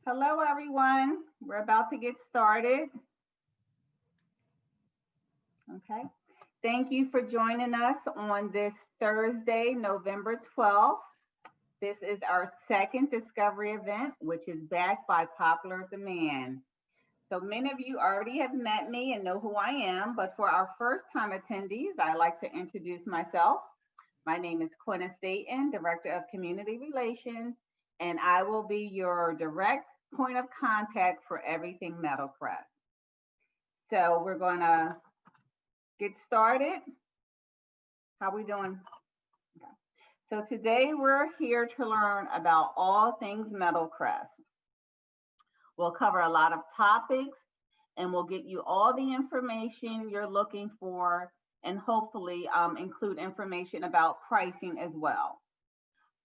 Hello, everyone. We're about to get started. Okay. Thank you for joining us on this Thursday, November 12th. This is our second discovery event, which is backed by popular demand. So many of you already have met me and know who I am, but for our first time attendees, I'd like to introduce myself. My name is Quinna Staten, Director of Community Relations, and I will be your direct point of contact for everything Meadowcrest. So we're going to get started. How we doing? Okay. So today we're here to learn about all things Meadowcrest. We'll cover a lot of topics and we'll get you all the information you're looking for and hopefully include information about pricing as well.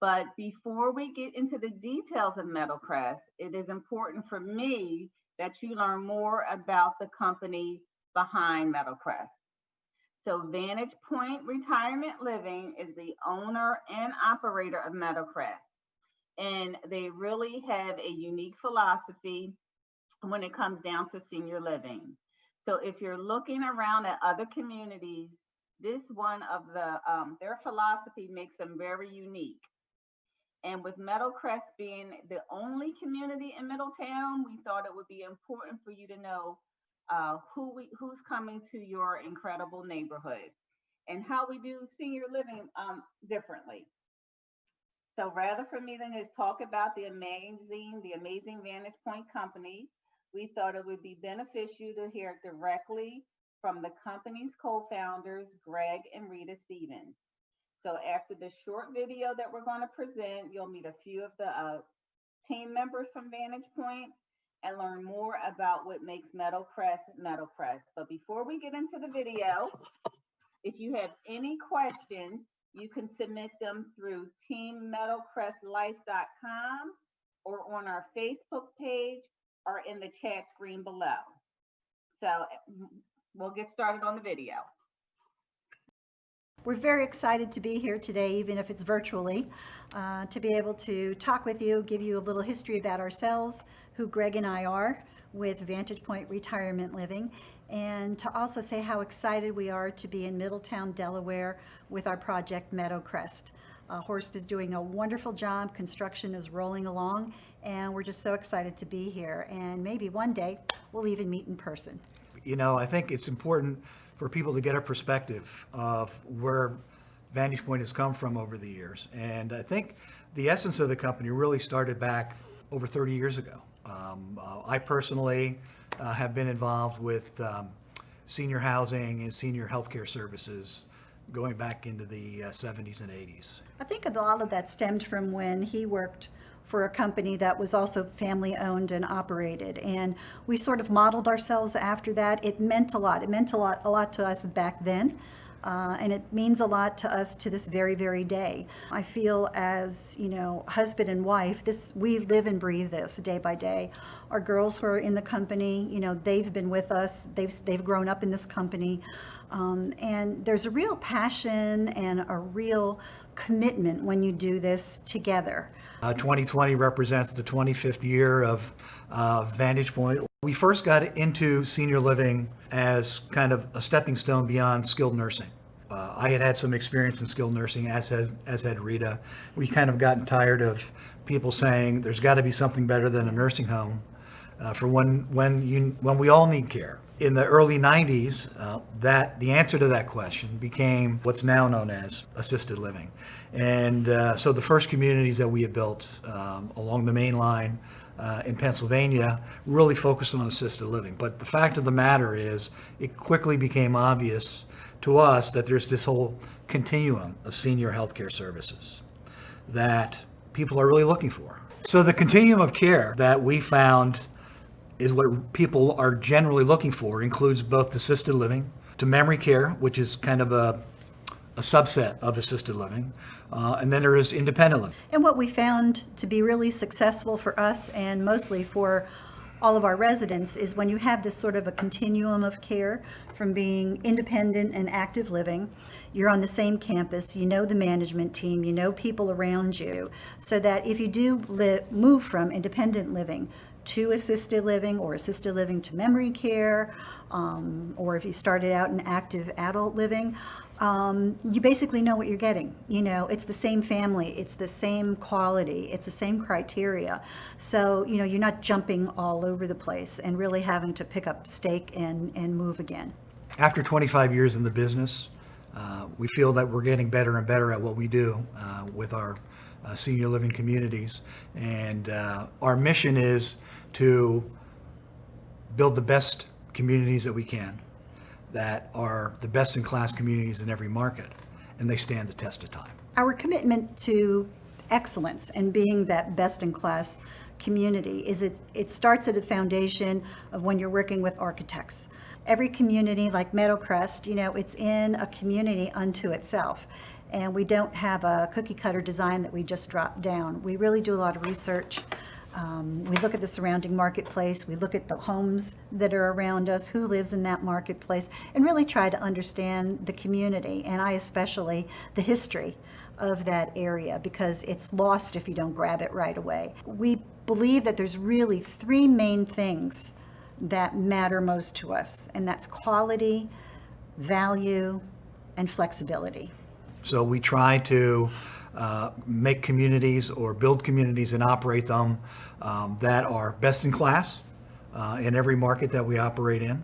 But before we get into the details of Meadowcrest, it is important for me that you learn more about the company behind Meadowcrest. So Vantage Point Retirement Living is the owner and operator of Meadowcrest. And they really have a unique philosophy when it comes down to senior living. So if you're looking around at other communities, this one of their philosophy makes them very unique. And with Meadowcrest being the only community in Middletown, we thought it would be important for you to know who's coming to your incredible neighborhood and how we do senior living differently. So rather for me than just talk about the amazing Vantage Point company, we thought it would be beneficial to hear directly from the company's co-founders, Greg and Rita Stevens. So after the short video that we're going to present, you'll meet a few of the team members from Vantage Point and learn more about what makes Meadowcrest Meadowcrest. But before we get into the video, if you have any questions, you can submit them through teammeadowcrestlife.com or on our Facebook page or in the chat screen below. So we'll get started on the video. We're very excited to be here today, even if it's virtually, to be able to talk with you, give you a little history about ourselves, who Greg and I are with Vantage Point Retirement Living, and to also say how excited we are to be in Middletown, Delaware with our project Meadowcrest. Horst is doing a wonderful job, construction is rolling along, and we're just so excited to be here, and maybe one day we'll even meet in person. You know, I think it's important for people to get a perspective of where Vantage Point has come from over the years. And I think the essence of the company really started back over 30 years ago. I personally have been involved with senior housing and senior healthcare services going back into the 70s and 80s. I think a lot of that stemmed from when he worked for a company that was also family owned and operated. And we sort of modeled ourselves after that. It meant a lot. It meant a lot to us back then. And it means a lot to us to this very, very day. I feel as, husband and wife, we live and breathe this day by day. Our girls who are in the company, they've been with us. They've grown up in this company. And there's a real passion and a real commitment when you do this together. 2020 represents the 25th year of Vantage Point. We first got into senior living as kind of a stepping stone beyond skilled nursing. I had some experience in skilled nursing, as had Rita. We kind of gotten tired of people saying there's got to be something better than a nursing home for when we all need care. In the early 90s, the answer to that question became what's now known as assisted living. And so the first communities that we had built along the main line in Pennsylvania really focused on assisted living. But the fact of the matter is, it quickly became obvious to us that there's this whole continuum of senior healthcare services that people are really looking for. So the continuum of care that we found is what people are generally looking for, includes both assisted living to memory care, which is kind of a subset of assisted living, and then there is independent living. And what we found to be really successful for us and mostly for all of our residents is when you have this sort of a continuum of care from being independent and active living, you're on the same campus, you know the management team, you know people around you, so that if you do move from independent living to assisted living or assisted living to memory care, or if you started out in active adult living, you basically know what you're getting. You know, it's the same family, it's the same quality, it's the same criteria. So, you know, you're not jumping all over the place and really having to pick up stake and move again. After 25 years in the business, we feel that we're getting better and better at what we do with our senior living communities. And our mission is to build the best communities that we can, that are the best in class communities in every market, and they stand the test of time. Our commitment to excellence and being that best in class community is it starts at the foundation of when you're working with architects. Every community like Meadowcrest, you know, it's in a community unto itself. And we don't have a cookie cutter design that we just drop down. We really do a lot of research. We look at the surrounding marketplace. We look at the homes that are around us, who lives in that marketplace, and really try to understand the community, and especially the history of that area, because it's lost if you don't grab it right away. We believe that there's really three main things that matter most to us, and that's quality, value, and flexibility. So we try to make communities or build communities and operate them that are best in class in every market that we operate in.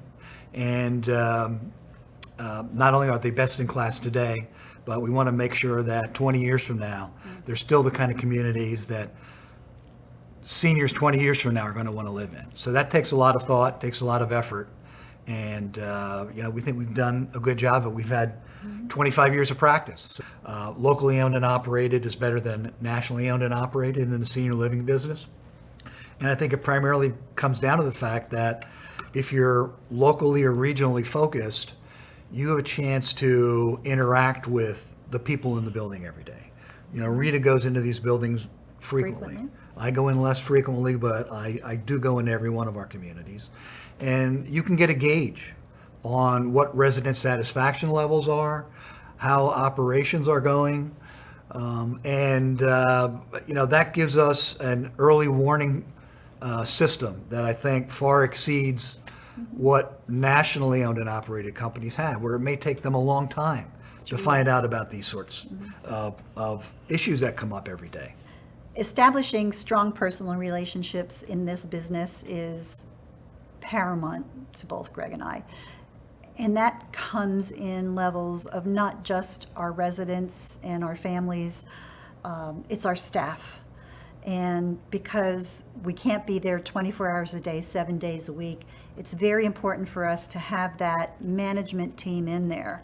And not only are they best in class today, but we want to make sure that 20 years from now, they're still the kind of communities that seniors 20 years from now are going to want to live in. So that takes a lot of thought, takes a lot of effort. And you know, we think we've done a good job, but we've had 25 years of practice. Locally owned and operated is better than nationally owned and operated in the senior living business. And I think it primarily comes down to the fact that if you're locally or regionally focused, you have a chance to interact with the people in the building every day. You know, Rita goes into these buildings frequently. I go in less frequently, but I do go into every one of our communities. And you can get a gauge on what resident satisfaction levels are, how operations are going. And you know, that gives us an early warning system that I think far exceeds what nationally owned and operated companies have, where it may take them a long time to find out about these sorts of issues that come up every day. Establishing strong personal relationships in this business is paramount to both Greg and I. And that comes in levels of not just our residents and our families, it's our staff. And because we can't be there 24 hours a day, 7 days a week, it's very important for us to have that management team in there.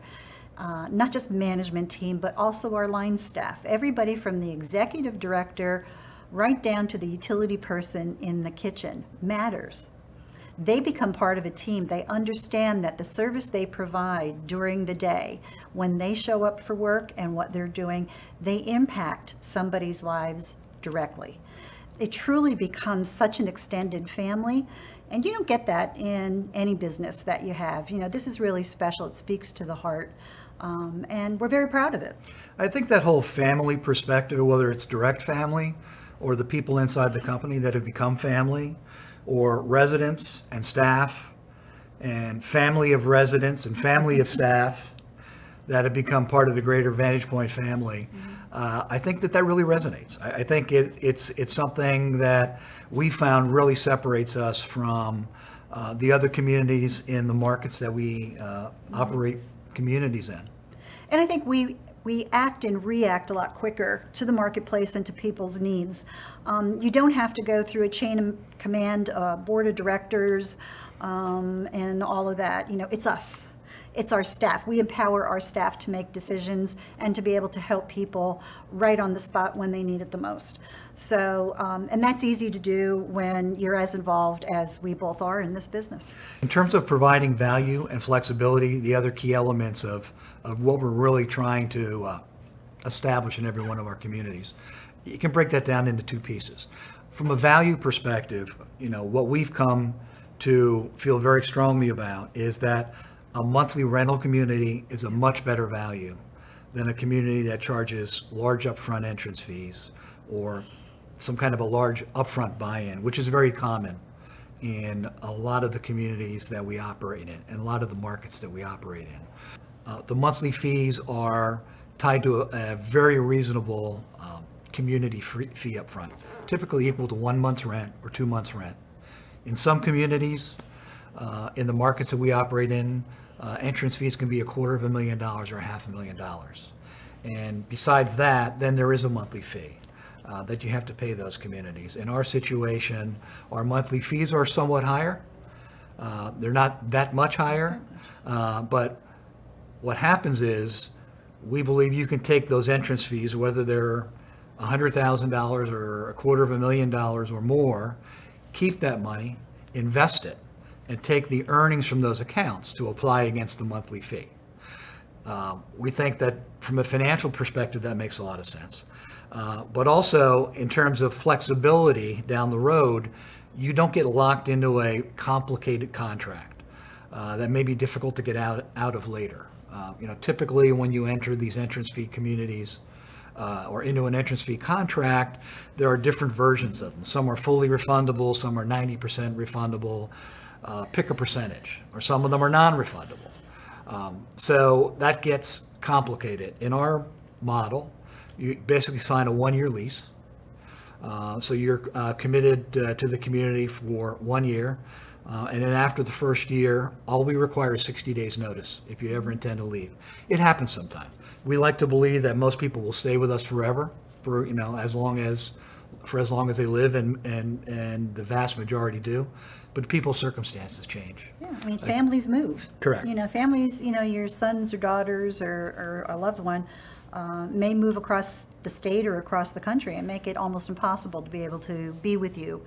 Not just management team, but also our line staff. Everybody from the executive director right down to the utility person in the kitchen matters. They become part of a team. They understand that the service they provide during the day, when they show up for work and what they're doing, they impact somebody's lives directly. It truly becomes such an extended family, and you don't get that in any business that you have. You know, this is really special. It speaks to the heart, and we're very proud of it. I think that whole family perspective, whether it's direct family or the people inside the company that have become family, or residents and staff and family of residents and family of staff that have become part of the greater Vantage Point family, I think that really resonates. I think it's something that we found really separates us from the other communities in the markets that we operate communities in. And I think we act and react a lot quicker to the marketplace and to people's needs. You don't have to go through a chain of command, board of directors, and all of that. You know, it's us. It's our staff. We empower our staff to make decisions and to be able to help people right on the spot when they need it the most. So, and that's easy to do when you're as involved as we both are in this business. In terms of providing value and flexibility, the other key elements of what we're really trying to establish in every one of our communities, you can break that down into two pieces. From a value perspective, you know, what we've come to feel very strongly about is that a monthly rental community is a much better value than a community that charges large upfront entrance fees or some kind of a large upfront buy-in, which is very common in a lot of the communities that we operate in and a lot of the markets that we operate in. The monthly fees are tied to a very reasonable community fee up front, typically equal to 1 month's rent or 2 months' rent. In some communities, in the markets that we operate in, entrance fees can be $250,000 or $500,000. And besides that, then there is a monthly fee that you have to pay those communities. In our situation, our monthly fees are somewhat higher. They're not that much higher, but what happens is we believe you can take those entrance fees, whether they're $100,000 or $250,000 or more, keep that money, invest it, and take the earnings from those accounts to apply against the monthly fee. We think that from a financial perspective, that makes a lot of sense. But also in terms of flexibility down the road, you don't get locked into a complicated contract that may be difficult to get out of later. Typically when you enter these entrance fee communities or into an entrance fee contract, there are different versions of them. Some are fully refundable, some are 90% refundable. Pick a percentage, or some of them are non-refundable. So that gets complicated. In our model, you basically sign a 1-year lease. So you're committed to the community for 1 year. And then after the first year, all we require is 60 days notice if you ever intend to leave. It happens sometimes. We like to believe that most people will stay with us forever, for as long as they live, and the vast majority do. But people's circumstances change. Yeah, I mean, families move. Correct. Families, your sons or daughters or a loved one may move across the state or across the country and make it almost impossible to be able to be with you.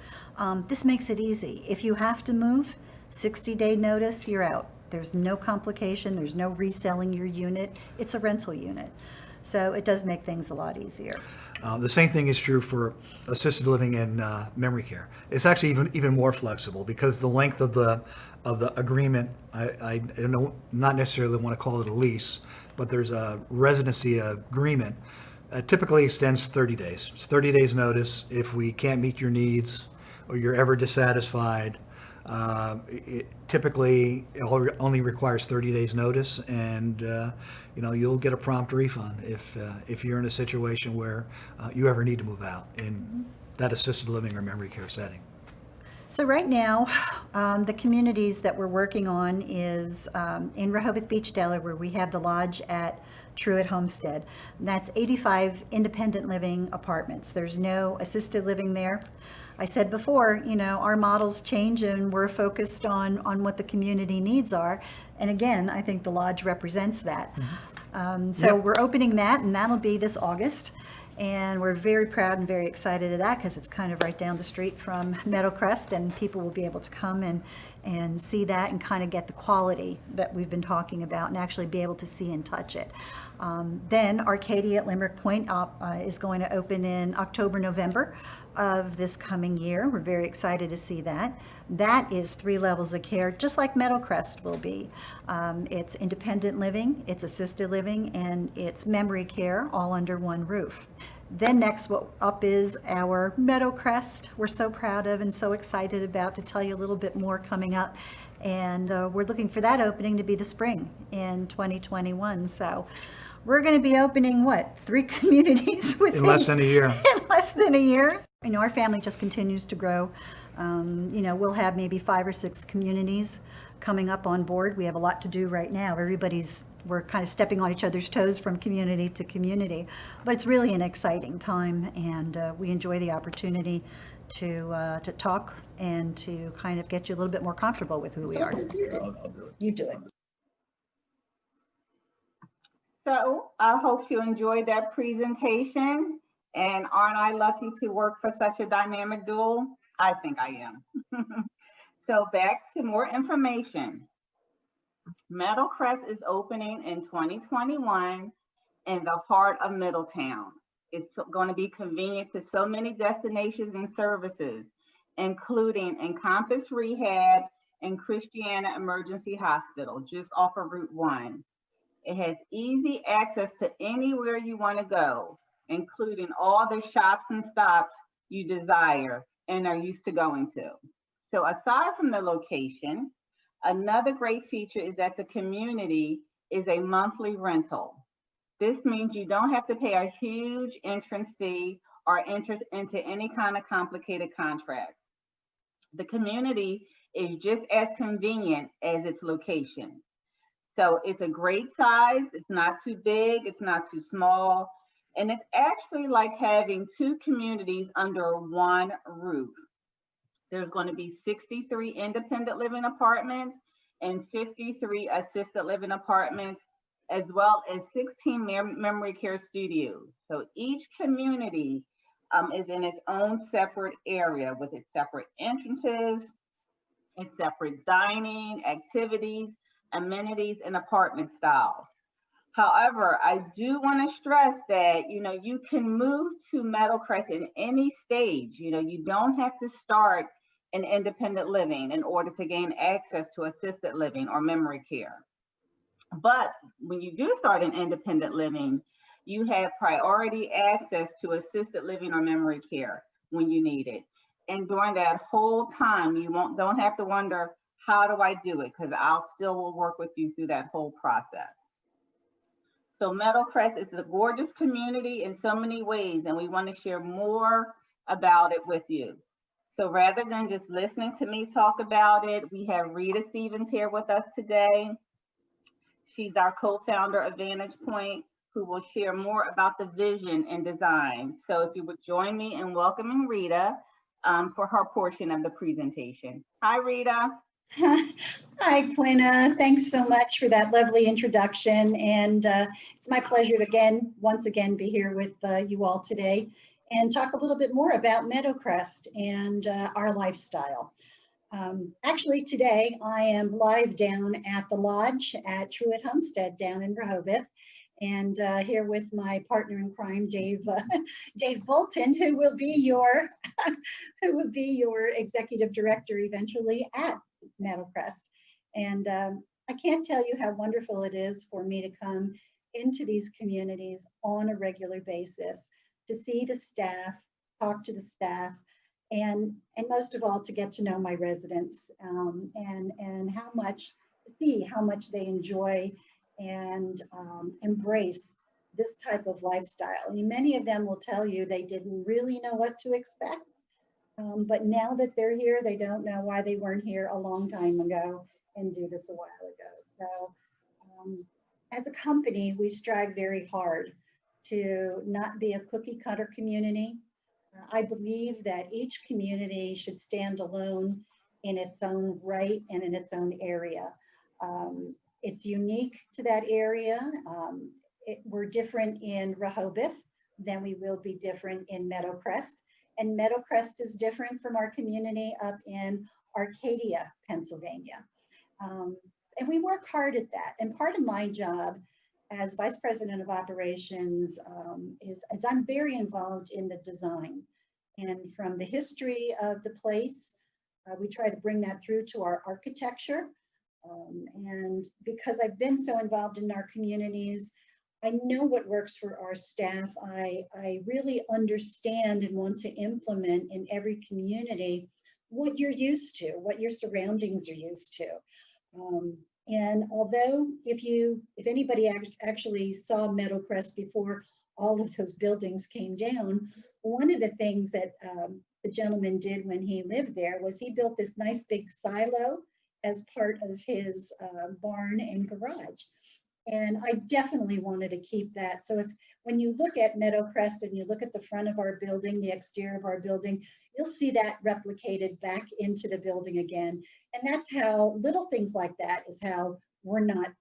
This makes it easy. If you have to move, 60-day notice, you're out. There's no complication. There's no reselling your unit. It's a rental unit. So it does make things a lot easier. The same thing is true for assisted living and memory care. It's actually even more flexible because the length of the agreement, I don't not necessarily want to call it a lease, but there's a residency agreement. Typically extends 30 days. It's 30 days notice. If we can't meet your needs or you're ever dissatisfied, it typically only requires 30 days notice, and you'll get a prompt refund if you're in a situation where you ever need to move out in that assisted living or memory care setting. So right now, the communities that we're working on is in Rehoboth Beach, Delaware, where we have the lodge at Truett Homestead. And that's 85 independent living apartments. There's no assisted living there. I said before, our models change and we're focused on what the community needs are. And again, I think the lodge represents that. So we're opening that, and that'll be this August. And we're very proud and very excited of that because it's kind of right down the street from Meadowcrest, and people will be able to come and see that and kind of get the quality that we've been talking about and actually be able to see and touch it. Then Arcadia at Limerick Point is going to open in October, November of this coming year. We're very excited to see that. That is 3 levels of care, just like Meadowcrest will be. It's independent living, it's assisted living, and it's memory care all under one roof. Then next up is our Meadowcrest. We're so proud of and so excited about to tell you a little bit more coming up. And we're looking for that opening to be the spring in 2021. So we're going to be opening 3 communities within In less than a year. In less than a year. Our family just continues to grow. We'll have maybe 5 or 6 communities coming up on board. We have a lot to do right now. We're kind of stepping on each other's toes from community to community, but it's really an exciting time, and we enjoy the opportunity to talk and to kind of get you a little bit more comfortable with who we are. You do it. So I hope you enjoyed that presentation. And aren't I lucky to work for such a dynamic duo? I think I am. So back to more information. Meadowcrest is opening in 2021 in the heart of Middletown. It's going to be convenient to so many destinations and services, including Encompass Rehab and Christiana Emergency Hospital, just off of Route 1. It has easy access to anywhere you want to go, including all the shops and stops you desire and are used to going to. So aside from the location, another great feature is that the community is a monthly rental. This means you don't have to pay a huge entrance fee or enter into any kind of complicated contracts. The community is just as convenient as its location. So it's a great size. It's not too big. It's not too small. And it's actually like having two communities under one roof. There's going to be 63 independent living apartments and 53 assisted living apartments, as well as 16 memory care studios. So each community is in its own separate area with its separate entrances, its separate dining, activities, amenities, and apartment styles. However, I do want to stress that, you can move to Meadowcrest in any stage. You don't have to start in independent living in order to gain access to assisted living or memory care. But when you do start in independent living, you have priority access to assisted living or memory care when you need it. And during that whole time, you don't have to wonder, how do I do it? Because I'll still will work with you through that whole process. So Meadowcrest is a gorgeous community in so many ways, and we want to share more about it with you. So rather than just listening to me talk about it, we have Rita Stevens here with us today. She's our co-founder of Vantage Point, who will share more about the vision and design. So if you would join me in welcoming Rita for her portion of the presentation. Hi, Rita. Hi, Clina. Thanks so much for that lovely introduction. And it's my pleasure to once again, be here with you all today and talk a little bit more about Meadowcrest and our lifestyle. Actually, today I am live down at the lodge at Truett Homestead down in Rehoboth, and here with my partner in crime, Dave Bolton, who will be your executive director eventually at Meadowcrest. And I can't tell you how wonderful it is for me to come into these communities on a regular basis, to see the staff, talk to the staff, and most of all, to get to know my residents and see how much they enjoy and embrace this type of lifestyle. I mean, many of them will tell you they didn't really know what to expect, but now that they're here, they don't know why they weren't here a long time ago and do this a while ago. So as a company, we strive very hard to not be a cookie cutter community. I believe that each community should stand alone in its own right and in its own area. It's unique to that area. We're different in Rehoboth than we will be different in Meadowcrest. And Meadowcrest is different from our community up in Arcadia, Pennsylvania. And we work hard at that. And part of my job as Vice President of Operations is I'm very involved in the design. And from the history of the place, we try to bring that through to our architecture. And because I've been so involved in our communities, I know what works for our staff. I really understand and want to implement in every community what you're used to, what your surroundings are used to. And although if anybody actually saw Meadowcrest before all of those buildings came down, one of the things that the gentleman did when he lived there was he built this nice big silo as part of his barn and garage. And I definitely wanted to keep that. So when you look at Meadowcrest and you look at the front of our building, the exterior of our building, you'll see that replicated back into the building again. And that's how little things like that is how we're not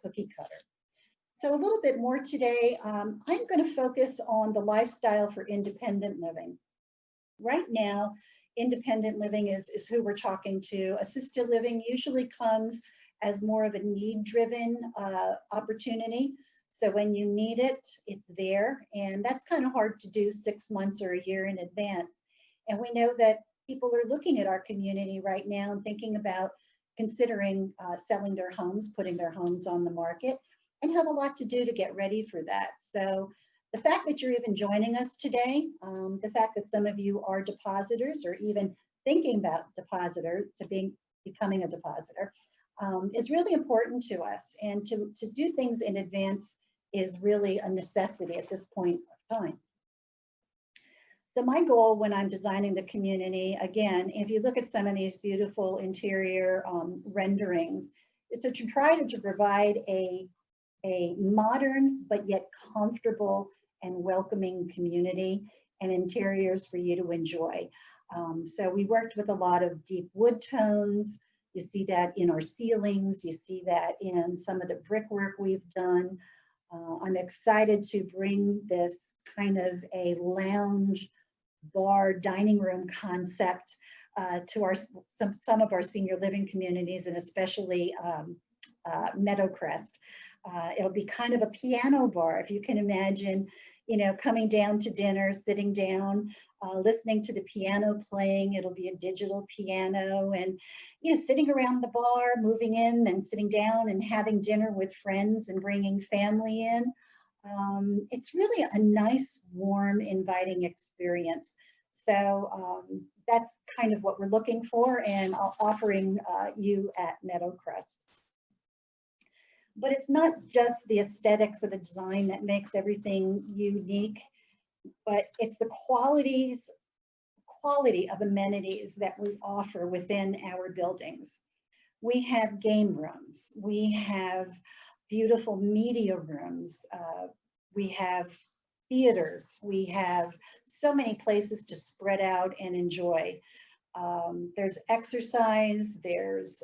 cookie cutter. So a little bit more today, I'm going to focus on the lifestyle for independent living. Right now, independent living is who we're talking to. Assisted living usually comes as more of a need-driven opportunity. So when you need it, it's there. And that's kind of hard to do 6 months or a year in advance. And we know that people are looking at our community right now and thinking about considering selling their homes, putting their homes on the market, and have a lot to do to get ready for that. So The fact that you're even joining us today, the fact that some of you are depositors or even thinking about becoming a depositor, is really important to us. And to do things in advance is really a necessity at this point of time. So my goal when I'm designing the community, again, if you look at some of these beautiful interior renderings, is to try to provide a modern but yet comfortable and welcoming community and interiors for you to enjoy. So we worked with a lot of deep wood tones. You see that in our ceilings. You see that in some of the brickwork we've done. I'm excited to bring this kind of a lounge bar dining room concept to some of our senior living communities, and especially Meadowcrest. It'll be kind of a piano bar, if you can imagine, you know, coming down to dinner, sitting down, listening to the piano playing. It'll be a digital piano, and, you know, sitting around the bar, moving in, then sitting down and having dinner with friends and bringing family in. It's really a nice, warm, inviting experience. So that's kind of what we're looking for and offering you at Meadowcrest. But it's not just the aesthetics of the design that makes everything unique, but it's the quality of amenities that we offer within our buildings. We have game rooms. We have beautiful media rooms. We have theaters. We have so many places to spread out and enjoy. There's exercise, there's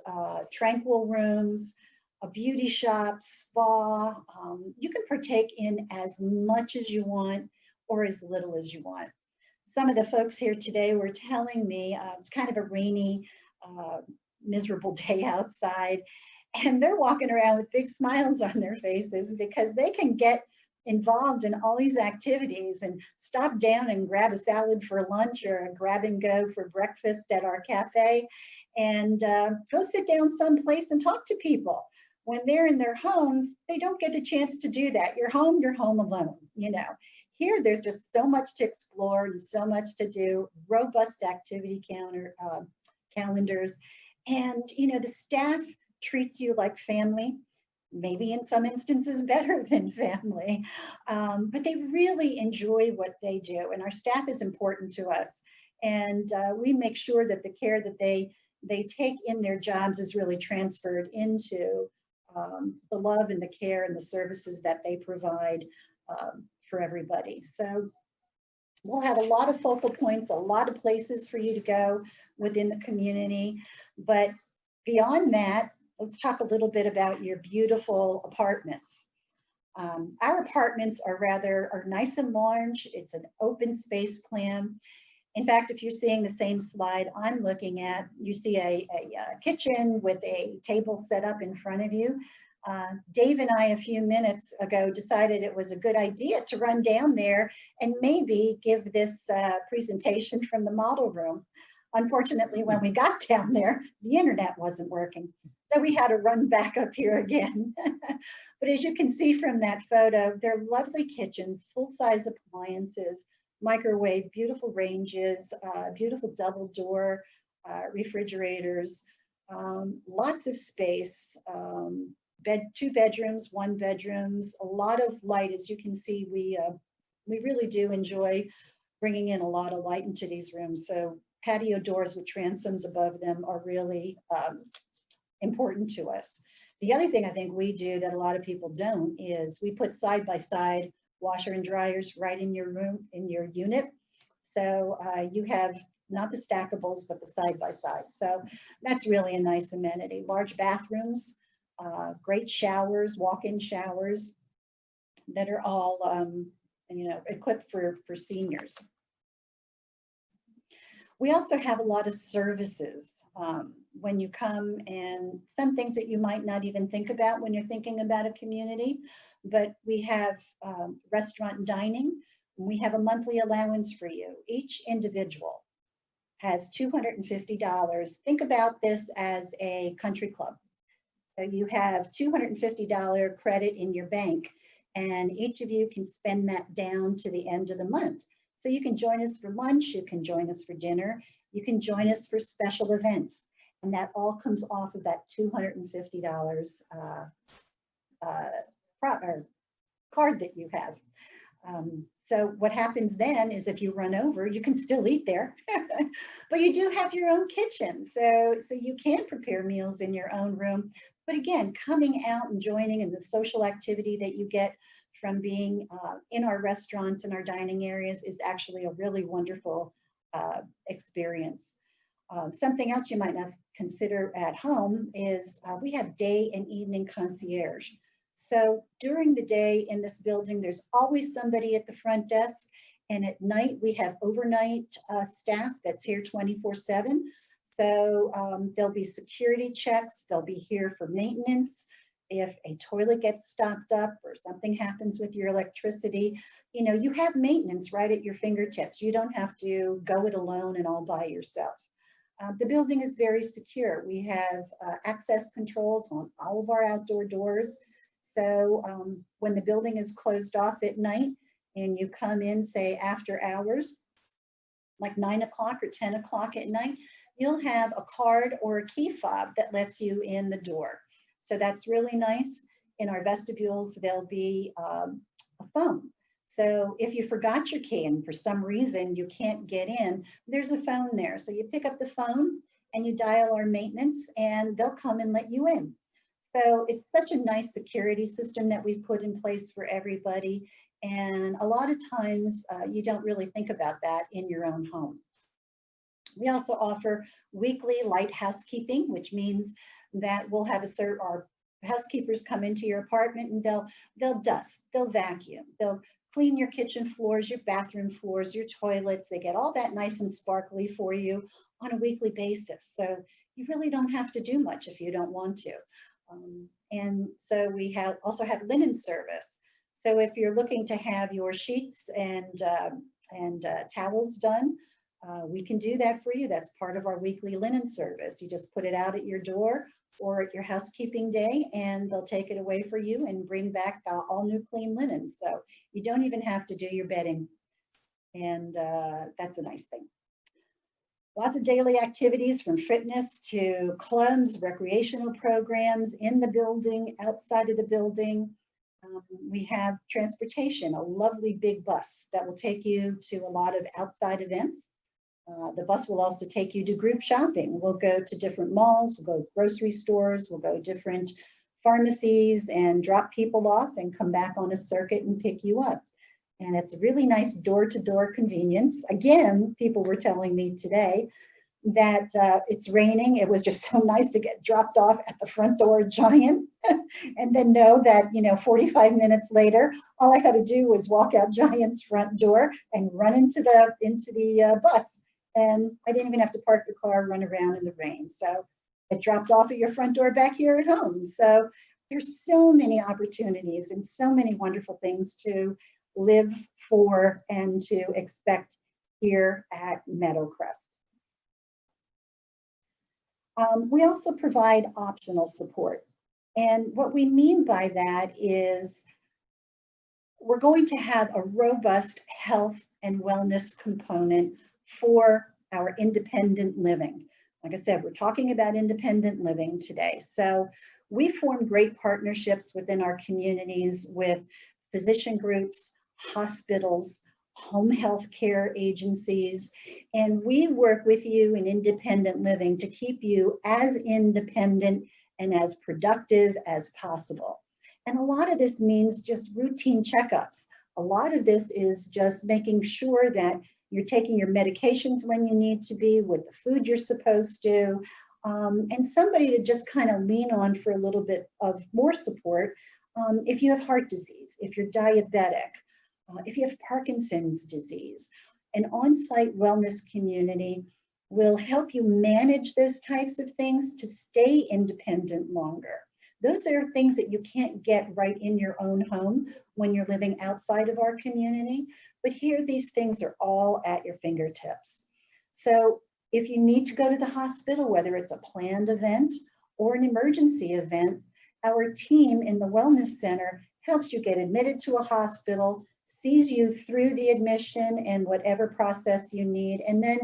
tranquil rooms, a beauty shop, spa. You can partake in as much as you want or as little as you want. Some of the folks here today were telling me it's kind of a rainy, miserable day outside, and they're walking around with big smiles on their faces because they can get involved in all these activities and stop down and grab a salad for lunch or a grab and go for breakfast at our cafe, and go sit down someplace and talk to people. When they're in their homes, they don't get a chance to do that. You're home alone, you know. Here, there's just so much to explore and so much to do, robust activity calendars. And, you know, the staff treats you like family, maybe in some instances better than family, but they really enjoy what they do. And our staff is important to us. And we make sure that the care that they take in their jobs is really transferred into the love and the care and the services that they provide for everybody. So we'll have a lot of focal points, a lot of places for you to go within the community. But beyond that, let's talk a little bit about your beautiful apartments. Our apartments are nice and large. It's an open space plan. In fact, if you're seeing the same slide I'm looking at, you see a kitchen with a table set up in front of you. Dave and I, a few minutes ago, decided it was a good idea to run down there and maybe give this presentation from the model room. Unfortunately, when we got down there, the internet wasn't working. So we had to run back up here again. But as you can see from that photo, they're lovely kitchens, full-size appliances, microwave, beautiful ranges, beautiful double door refrigerators, lots of space, 2 bedrooms, 1 bedrooms, a lot of light. As you can see, we really do enjoy bringing in a lot of light into these rooms. So patio doors with transoms above them are really important to us. The other thing I think we do that a lot of people don't is we put side-by-side washer and dryers right in your room, in your unit. So you have not the stackables, but the side-by-side. So that's really a nice amenity. Large bathrooms, great showers, walk-in showers that are all you know, equipped for seniors. We also have a lot of services when you come, and some things that you might not even think about when you're thinking about a community, but we have restaurant and dining. We have a monthly allowance for you. Each individual has $250. Think about this as a country club. So you have $250 credit in your bank, and each of you can spend that down to the end of the month. So you can join us for lunch, you can join us for dinner, you can join us for special events, and that all comes off of that $250 card that you have. So what happens then is if you run over, you can still eat there, but you do have your own kitchen. So you can prepare meals in your own room. But again, coming out and joining in the social activity that you get from being in our restaurants and our dining areas is actually a really wonderful experience. Something else you might not consider at home is we have day and evening concierge. So during the day in this building, there's always somebody at the front desk. And at night, we have overnight staff that's here 24/7. So there'll be security checks. They'll be here for maintenance. If a toilet gets stopped up or something happens with your electricity, you know, you have maintenance right at your fingertips. You don't have to go it alone and all by yourself. The building is very secure. We have access controls on all of our outdoor doors. So when the building is closed off at night and you come in, say after hours, like 9 o'clock or 10 o'clock at night, you'll have a card or a key fob that lets you in the door. So that's really nice. In our vestibules, there'll be a phone. So if you forgot your key and for some reason you can't get in, there's a phone there. So you pick up the phone and you dial our maintenance and they'll come and let you in. So it's such a nice security system that we've put in place for everybody. And a lot of times you don't really think about that in your own home. We also offer weekly light housekeeping, which means that we'll have our housekeepers come into your apartment and they'll dust, they'll vacuum, they'll clean your kitchen floors, your bathroom floors, your toilets. They get all that nice and sparkly for you on a weekly basis. So you really don't have to do much if you don't want to. And so we also have linen service. So if you're looking to have your sheets and towels done, we can do that for you. That's part of our weekly linen service. You just put it out at your door or at your housekeeping day, and they'll take it away for you and bring back all new clean linen. So you don't even have to do your bedding. And that's a nice thing. Lots of daily activities from fitness to clubs, recreational programs in the building, outside of the building. We have transportation, a lovely big bus that will take you to a lot of outside events. The bus will also take you to group shopping. We'll go to different malls, we'll go to grocery stores, we'll go to different pharmacies and drop people off and come back on a circuit and pick you up. And it's a really nice door-to-door convenience. Again, people were telling me today that it's raining. It was just so nice to get dropped off at the front door of Giant and then know that, 45 minutes later, all I had to do was walk out Giant's front door and run into the bus. And I didn't even have to park the car, run around in the rain. So it dropped off at your front door back here at home. So there's so many opportunities and so many wonderful things to live for and to expect here at Meadowcrest. We also provide optional support. And what we mean by that is we're going to have a robust health and wellness component for our independent living. Like I said, we're talking about independent living today. So we form great partnerships within our communities with physician groups, hospitals, home health care agencies, and we work with you in independent living to keep you as independent and as productive as possible. And a lot of this means just routine checkups. A lot of this is just making sure that you're taking your medications when you need to be, with the food you're supposed to, and somebody to just kind of lean on for a little bit of more support if you have heart disease, if you're diabetic, if you have Parkinson's disease. An on-site wellness community will help you manage those types of things to stay independent longer. Those are things that you can't get right in your own home when you're living outside of our community. But here, these things are all at your fingertips. So if you need to go to the hospital, whether it's a planned event or an emergency event, our team in the Wellness Center helps you get admitted to a hospital, sees you through the admission and whatever process you need. And then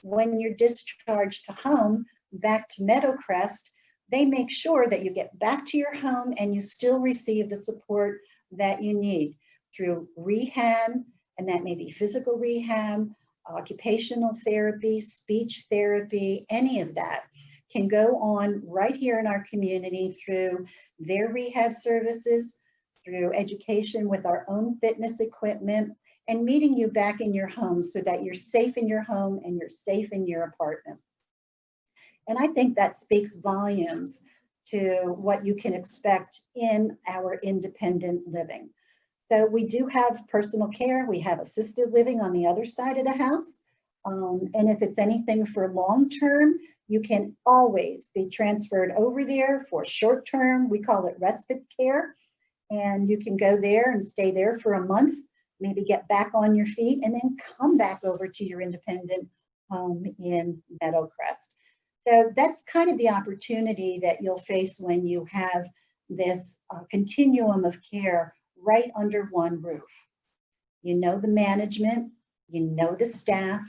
when you're discharged to home, back to Meadowcrest, they make sure that you get back to your home and you still receive the support that you need through rehab, and that may be physical rehab, occupational therapy, speech therapy, any of that can go on right here in our community through their rehab services, through education with our own fitness equipment, and meeting you back in your home so that you're safe in your home and you're safe in your apartment. And I think that speaks volumes to what you can expect in our independent living. So we do have personal care. We have assisted living on the other side of the house. And if it's anything for long-term, you can always be transferred over there for short-term. We call it respite care. And you can go there and stay there for a month, maybe get back on your feet, and then come back over to your independent home in Meadowcrest. So that's kind of the opportunity that you'll face when you have this continuum of care right under one roof. You know the management, you know the staff,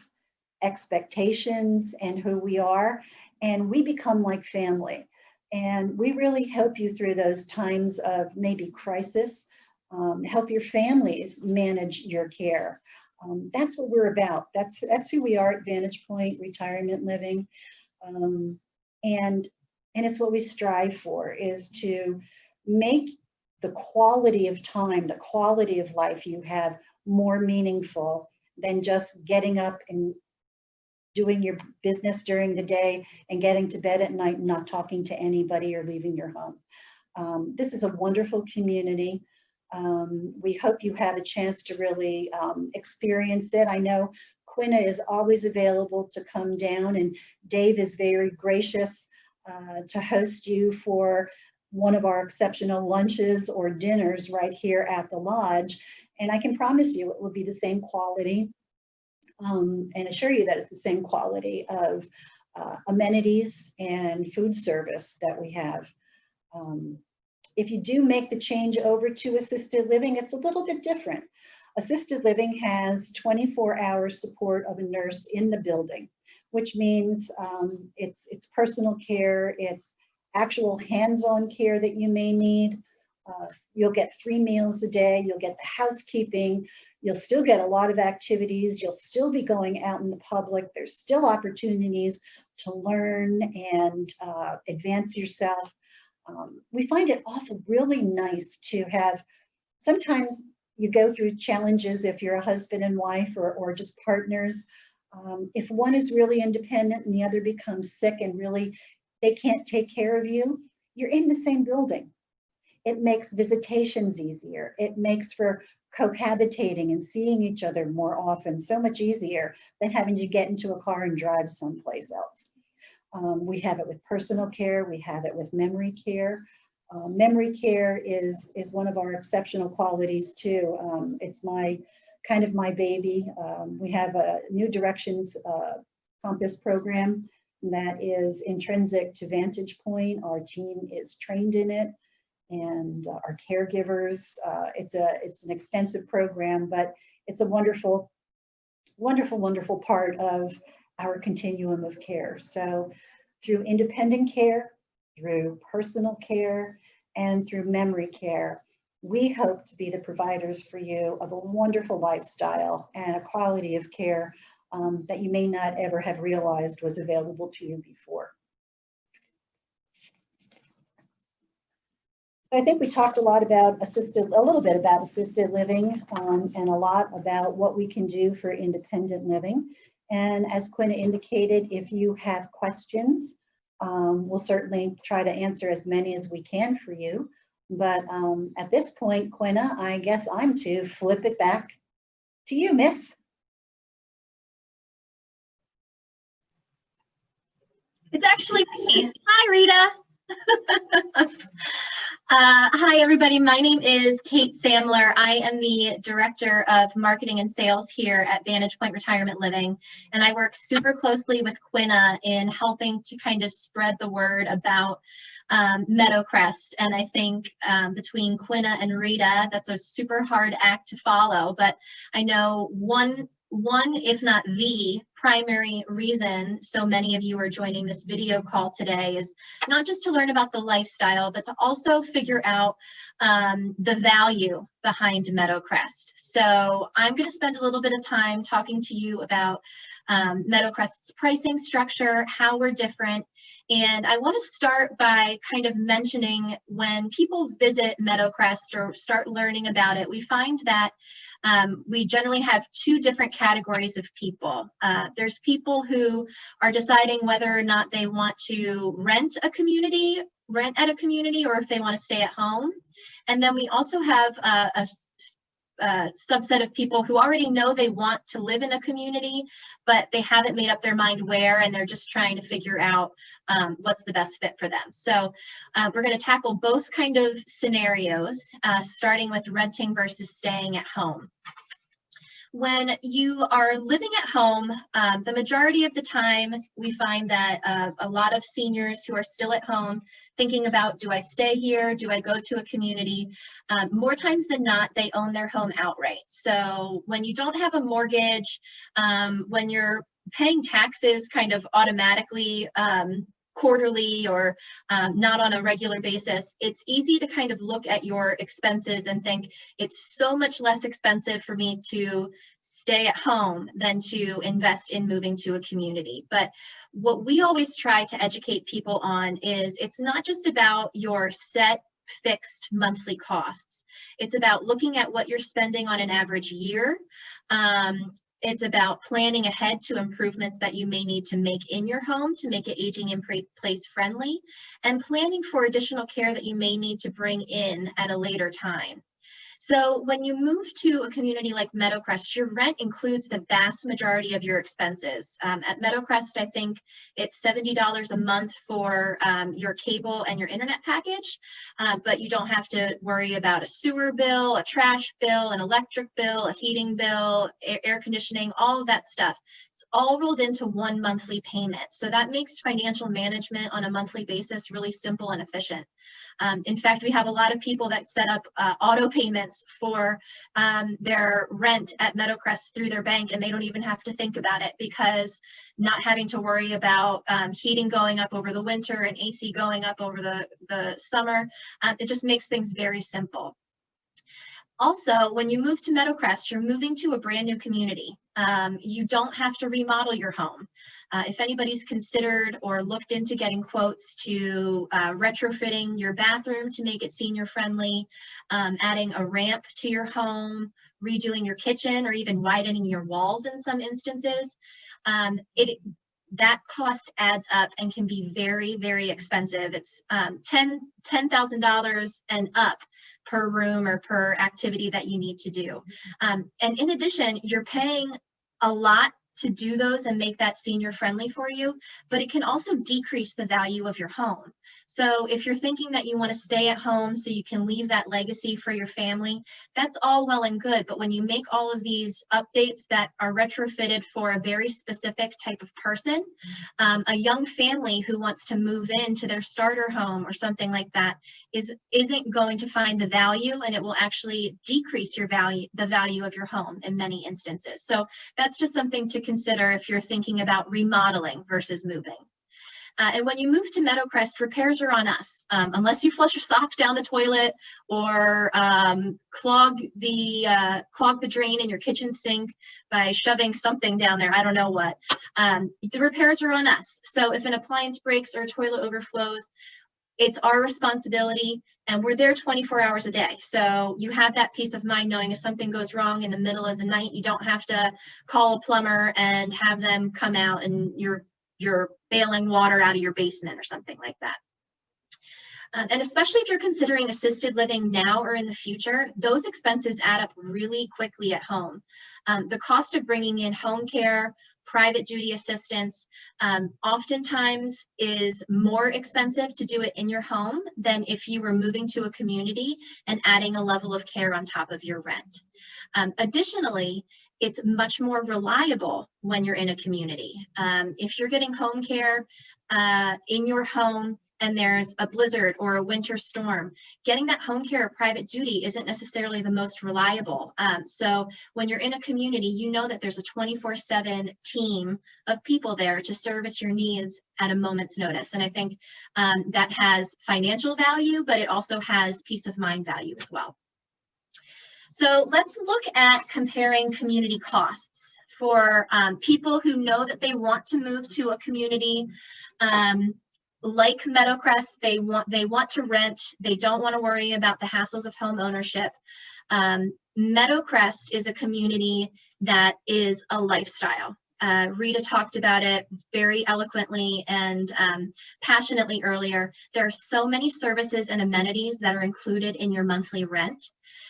expectations, and who we are, and we become like family. And we really help you through those times of maybe crisis, help your families manage your care. That's what we're about. That's who we are at Vantage Point Retirement Living. And it's what we strive for, is to make the quality of time, the quality of life you have more meaningful than just getting up and doing your business during the day and getting to bed at night and not talking to anybody or leaving your home. This is a wonderful community. We hope you have a chance to really experience it. I know Quinna is always available to come down, and Dave is very gracious to host you for one of our exceptional lunches or dinners right here at the lodge. And I can promise you it will be the same quality and assure you that it's the same quality of amenities and food service that we have. If you do make the change over to assisted living, it's a little bit different. Assisted living has 24-hour support of a nurse in the building, which means it's personal care, it's actual hands-on care that you may need. You'll get 3 meals a day, you'll get the housekeeping, you'll still get a lot of activities, you'll still be going out in the public, there's still opportunities to learn and advance yourself. We find it often really nice to have, sometimes you go through challenges if you're a husband and wife or just partners. If one is really independent and the other becomes sick and really they can't take care of you, you're in the same building. It makes visitations easier. It makes for cohabitating and seeing each other more often so much easier than having to get into a car and drive someplace else. We have it with personal care. We have it with memory care. Memory care is one of our exceptional qualities too. It's kind of my baby. We have a New Directions Compass program that is intrinsic to Vantage Point. Our team is trained in it, and our caregivers. It's an extensive program, but it's a wonderful, wonderful, wonderful part of our continuum of care. So through independent care, through personal care, and through memory care, we hope to be the providers for you of a wonderful lifestyle and a quality of care that you may not ever have realized was available to you before. So I think we talked a little bit about assisted living and a lot about what we can do for independent living. And as Quinna indicated, if you have questions, we'll certainly try to answer as many as we can for you. But at this point, Quinna, I guess I'm to flip it back to you, miss. It's actually me. Hi, Rita. Hi, everybody. My name is Kate Samler. I am the Director of Marketing and Sales here at Vantage Point Retirement Living, and I work super closely with Quinna in helping to kind of spread the word about Meadowcrest. And I think between Quinna and Rita, that's a super hard act to follow, but I know one, if not the primary reason so many of you are joining this video call today is not just to learn about the lifestyle, but to also figure out the value behind Meadowcrest. So I'm going to spend a little bit of time talking to you about Meadowcrest's pricing structure, how we're different. And I want to start by kind of mentioning when people visit Meadowcrest or start learning about it, we find that we generally have two different categories of people. There's people who are deciding whether or not they want to rent at a community, or if they want to stay at home. And then we also have a subset of people who already know they want to live in a community, but they haven't made up their mind where, and they're just trying to figure out what's the best fit for them. So we're going to tackle both kind of scenarios, starting with renting versus staying at home. When you are living at home, the majority of the time we find that a lot of seniors who are still at home thinking about, do I stay here? Do I go to a community? More times than not, they own their home outright. So when you don't have a mortgage, when you're paying taxes kind of automatically, quarterly or not on a regular basis, it's easy to kind of look at your expenses and think it's so much less expensive for me to stay at home than to invest in moving to a community. But what we always try to educate people on is it's not just about your set fixed monthly costs. It's about looking at what you're spending on an average year. It's about planning ahead to improvements that you may need to make in your home to make it aging in place friendly, and planning for additional care that you may need to bring in at a later time. So when you move to a community like Meadowcrest, your rent includes the vast majority of your expenses. At Meadowcrest, I think it's $70 a month for your cable and your internet package, but you don't have to worry about a sewer bill, a trash bill, an electric bill, a heating bill, air conditioning, all of that stuff. It's all rolled into one monthly payment. So that makes financial management on a monthly basis really simple and efficient. In fact, we have a lot of people that set up auto payments for their rent at Meadowcrest through their bank, and they don't even have to think about it because not having to worry about heating going up over the winter and AC going up over the summer, it just makes things very simple. Also, when you move to Meadowcrest, you're moving to a brand new community. You don't have to remodel your home. If anybody's considered or looked into getting quotes to retrofitting your bathroom to make it senior friendly, adding a ramp to your home, redoing your kitchen, or even widening your walls in some instances, that cost adds up and can be very, very expensive. It's $10,000 and up per room or per activity that you need to do. And in addition, you're paying a lot to do those and make that senior friendly for you, but it can also decrease the value of your home. So if you're thinking that you want to stay at home so you can leave that legacy for your family, that's all well and good. But when you make all of these updates that are retrofitted for a very specific type of person, a young family who wants to move into their starter home or something like that isn't going to find the value, and it will actually decrease your value, the value of your home in many instances. So that's just something to consider if you're thinking about remodeling versus moving. And when you move to Meadowcrest, repairs are on us. Unless you flush your sock down the toilet or clog the drain in your kitchen sink by shoving something down there, I don't know what, the repairs are on us. So if an appliance breaks or a toilet overflows, it's our responsibility, and we're there 24 hours a day. So you have that peace of mind knowing if something goes wrong in the middle of the night, you don't have to call a plumber and have them come out and you're bailing water out of your basement or something like that. And especially if you're considering assisted living now or in the future, those expenses add up really quickly at home. The cost of bringing in home care, private duty assistance oftentimes is more expensive to do it in your home than if you were moving to a community and adding a level of care on top of your rent. Additionally, it's much more reliable when you're in a community. If you're getting home care in your home and there's a blizzard or a winter storm, getting that home care or private duty isn't necessarily the most reliable. So when you're in a community, you know that there's a 24/7 team of people there to service your needs at a moment's notice. And I think that has financial value, but it also has peace of mind value as well. So let's look at comparing community costs for people who know that they want to move to a community like Meadowcrest. They want to rent. They don't want to worry about the hassles of home ownership. Meadowcrest is a community that is a lifestyle. Rita talked about it very eloquently and passionately earlier. There are so many services and amenities that are included in your monthly rent.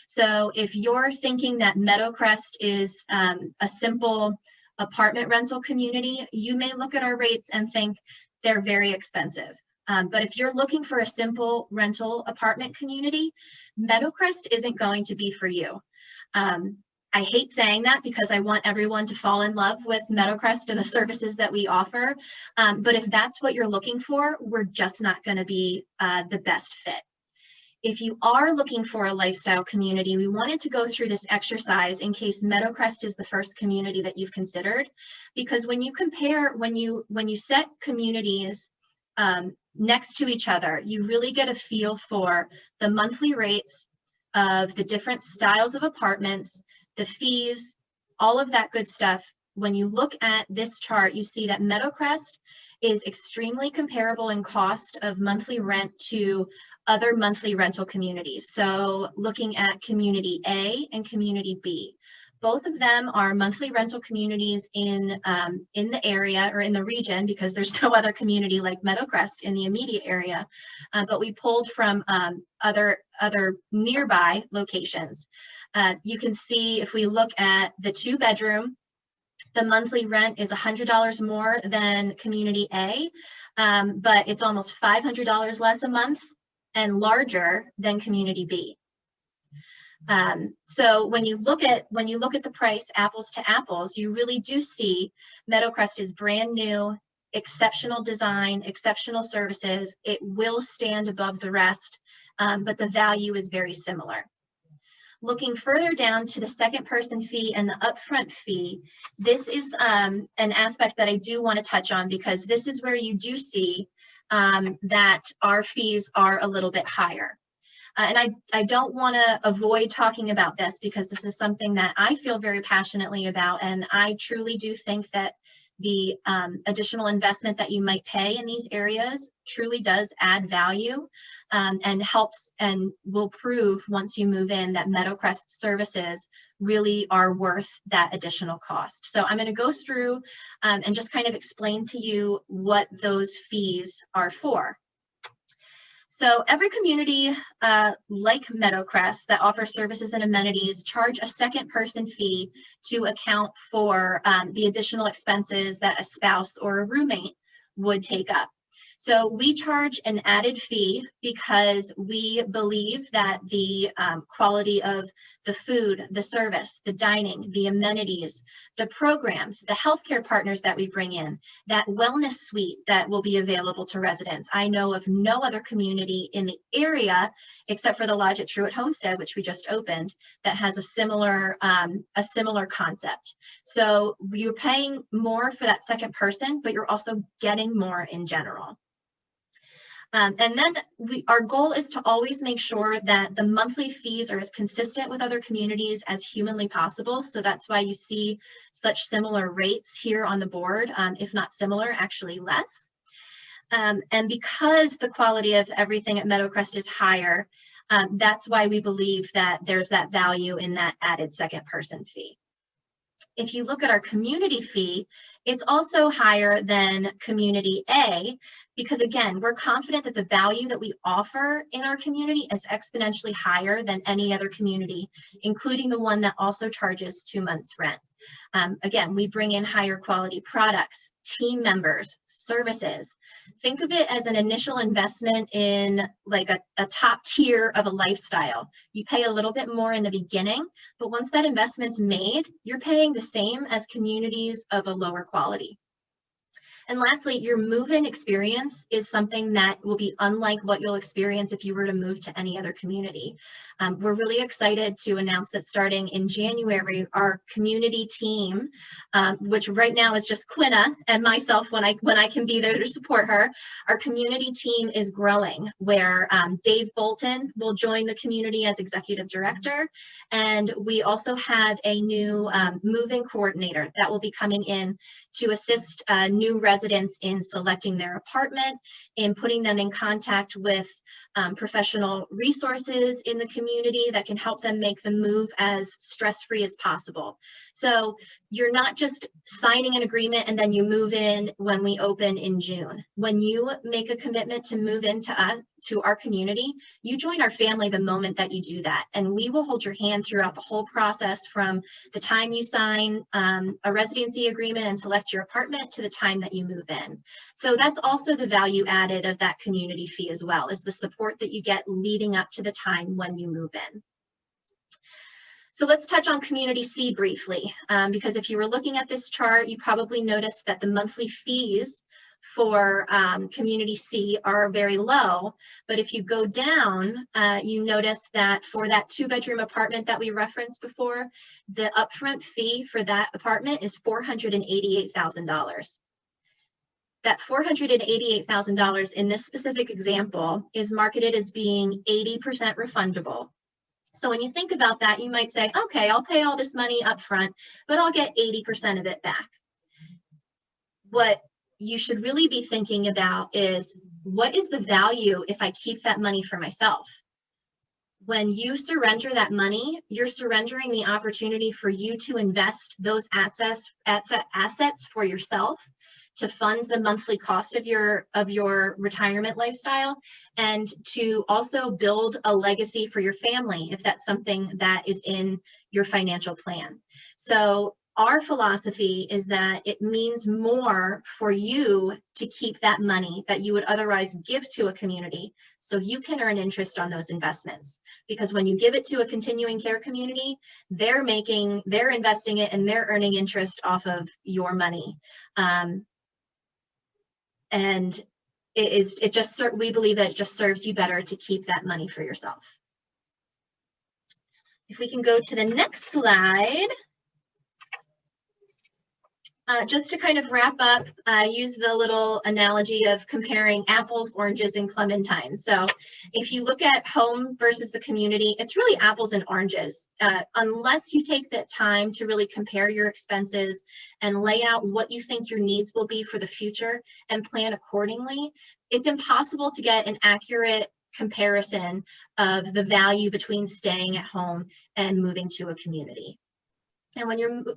So if you're thinking that Meadowcrest is a simple apartment rental community, you may look at our rates and think they're very expensive. But if you're looking for a simple rental apartment community, Meadowcrest isn't going to be for you. I hate saying that because I want everyone to fall in love with Meadowcrest and the services that we offer. But if that's what you're looking for, we're just not going to be the best fit. If you are looking for a lifestyle community, we wanted to go through this exercise in case Meadowcrest is the first community that you've considered, because when you compare, when you set communities next to each other, you really get a feel for the monthly rates of the different styles of apartments, the fees, all of that good stuff. When you look at this chart, you see that Meadowcrest is extremely comparable in cost of monthly rent to other monthly rental communities. So looking at community A and community B, both of them are monthly rental communities in the area or in the region, because there's no other community like Meadowcrest in the immediate area, but we pulled from other nearby locations. You can see if we look at the 2-bedroom, the monthly rent is $100 more than community A, but it's almost $500 less a month and larger than community B. So when you look at the price apples to apples, you really do see Meadowcrest is brand new, exceptional design, exceptional services. It will stand above the rest, but the value is very similar. Looking further down to the second person fee and the upfront fee, this is an aspect that I do want to touch on, because this is where you do see that our fees are a little bit higher. And I don't want to avoid talking about this, because this is something that I feel very passionately about. And I truly do think that the additional investment that you might pay in these areas truly does add value and helps and will prove once you move in that Meadowcrest services really are worth that additional cost. So I'm going to go through and just kind of explain to you what those fees are for. So every community like Meadowcrest that offers services and amenities charge a second person fee to account for the additional expenses that a spouse or a roommate would take up. So we charge an added fee because we believe that the quality of the food, the service, the dining, the amenities, the programs, the healthcare partners that we bring in, that wellness suite that will be available to residents. I know of no other community in the area, except for the Lodge at Truett Homestead, which we just opened, that has a similar concept. So you're paying more for that second person, but you're also getting more in general. And then our goal is to always make sure that the monthly fees are as consistent with other communities as humanly possible. So that's why you see such similar rates here on the board, if not similar, actually less. And because the quality of everything at Meadowcrest is higher, that's why we believe that there's that value in that added second person fee. If you look at our community fee, it's also higher than community A, because again, we're confident that the value that we offer in our community is exponentially higher than any other community, including the one that also charges 2 months rent. Again, we bring in higher quality products, team members, services. Think of it as an initial investment in like a top tier of a lifestyle. You pay a little bit more in the beginning, but once that investment's made, you're paying the same as communities of a lower quality. And lastly, your move-in experience is something that will be unlike what you'll experience if you were to move to any other community. We're really excited to announce that starting in January, our community team, which right now is just Quinna and myself when I can be there to support her, our community team is growing, where Dave Bolton will join the community as executive director. And we also have a new move-in coordinator that will be coming in to assist new residents in selecting their apartment, in putting them in contact with professional resources in the community that can help them make the move as stress-free as possible. So you're not just signing an agreement and then you move in when we open in June. When you make a commitment to move into to our community, you join our family the moment that you do that. And we will hold your hand throughout the whole process, from the time you sign a residency agreement and select your apartment to the time that you move in. So that's also the value added of that community fee as well, is the support that you get leading up to the time when you move in. So let's touch on Community C briefly, because if you were looking at this chart, you probably noticed that the monthly fees for Community C are very low. But if you go down, you notice that for that 2-bedroom apartment that we referenced before, the upfront fee for that apartment is $488,000. That $488,000 in this specific example is marketed as being 80% refundable. So when you think about that, you might say, okay, I'll pay all this money up front, but I'll get 80% of it back. What you should really be thinking about is, what is the value if I keep that money for myself? When you surrender that money, you're surrendering the opportunity for you to invest those assets for yourself, to fund the monthly cost of your retirement lifestyle, and to also build a legacy for your family if that's something that is in your financial plan. So our philosophy is that it means more for you to keep that money that you would otherwise give to a community, so you can earn interest on those investments. Because when you give it to a continuing care community, they're investing it and they're earning interest off of your money. And we believe that it just serves you better to keep that money for yourself. If we can go to the next slide. Just to kind of wrap up, use the little analogy of comparing apples, oranges, and clementines. So if you look at home versus the community, it's really apples and oranges. Unless you take that time to really compare your expenses and lay out what you think your needs will be for the future and plan accordingly, it's impossible to get an accurate comparison of the value between staying at home and moving to a community. And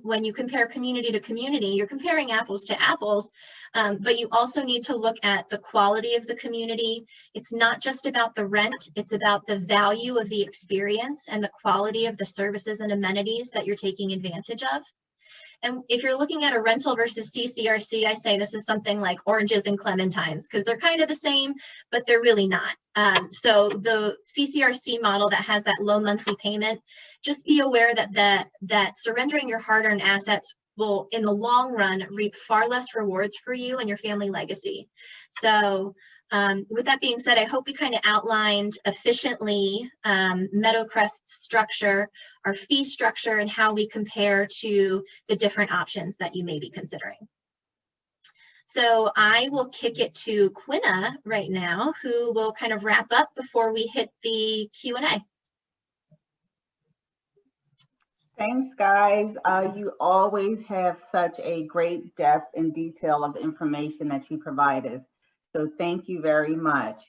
when you compare community to community, you're comparing apples to apples, but you also need to look at the quality of the community. It's not just about the rent, it's about the value of the experience and the quality of the services and amenities that you're taking advantage of. And if you're looking at a rental versus CCRC, I say this is something like oranges and clementines, because they're kind of the same, but they're really not. So the CCRC model that has that low monthly payment, just be aware that surrendering your hard-earned assets will, in the long run, reap far less rewards for you and your family legacy. So with that being said, I hope we kind of outlined efficiently Meadowcrest's structure, our fee structure, and how we compare to the different options that you may be considering. So I will kick it to Quinna right now, who will kind of wrap up before we hit the Q&A. Thanks, guys. You always have such a great depth and detail of information that you provide us. So thank you very much.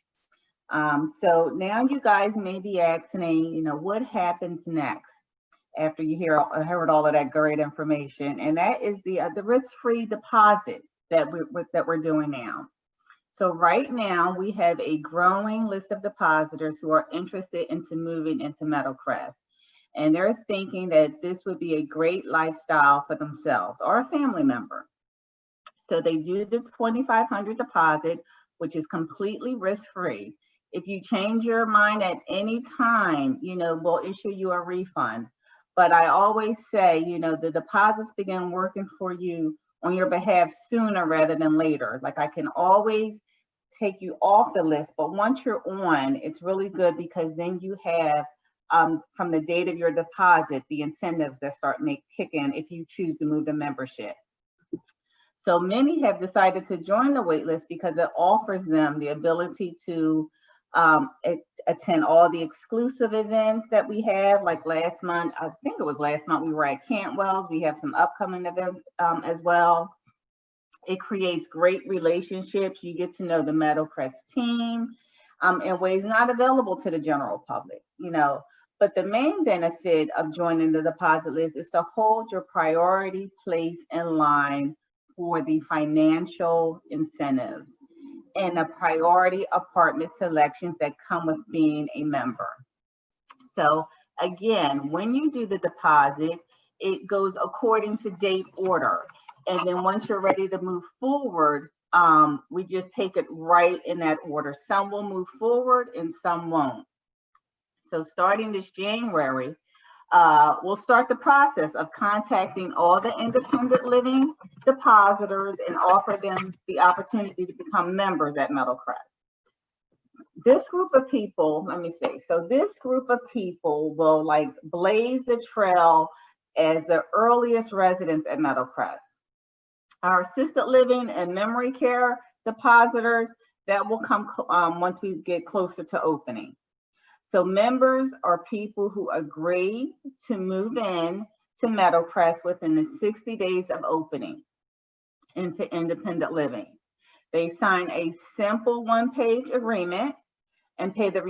So now you guys may be asking, what happens next after you heard all of that great information? And that is the risk-free deposit that we're doing now. So right now we have a growing list of depositors who are interested into moving into Meadowcrest. and they're thinking that this would be a great lifestyle for themselves or a family member. So they do the $2,500 deposit, which is completely risk-free. If you change your mind at any time, we'll issue you a refund. But I always say, the deposits begin working for you on your behalf sooner rather than later. Like, I can always take you off the list, but once you're on, it's really good because then you have, from the date of your deposit, the incentives that start kick in if you choose to move the membership. So many have decided to join the waitlist because it offers them the ability to attend all the exclusive events that we have. Like last month, I think it was last month, we were at Cantwell's. We have some upcoming events as well. It creates great relationships. You get to know the Meadowcrest team in ways not available to the general public, But the main benefit of joining the deposit list is to hold your priority place in line for the financial incentives and the priority apartment selections that come with being a member. So again, when you do the deposit, it goes according to date order. And then once you're ready to move forward, we just take it right in that order. Some will move forward and some won't. So starting this January, we'll start the process of contacting all the independent living depositors and offer them the opportunity to become members at Meadowcrest. This group of people, this group of people will blaze the trail as the earliest residents at Meadowcrest. Our assisted living and memory care depositors, that will come once we get closer to opening. So members are people who agree to move in to Meadowcrest within the 60 days of opening into independent living. They sign a simple one-page agreement and pay the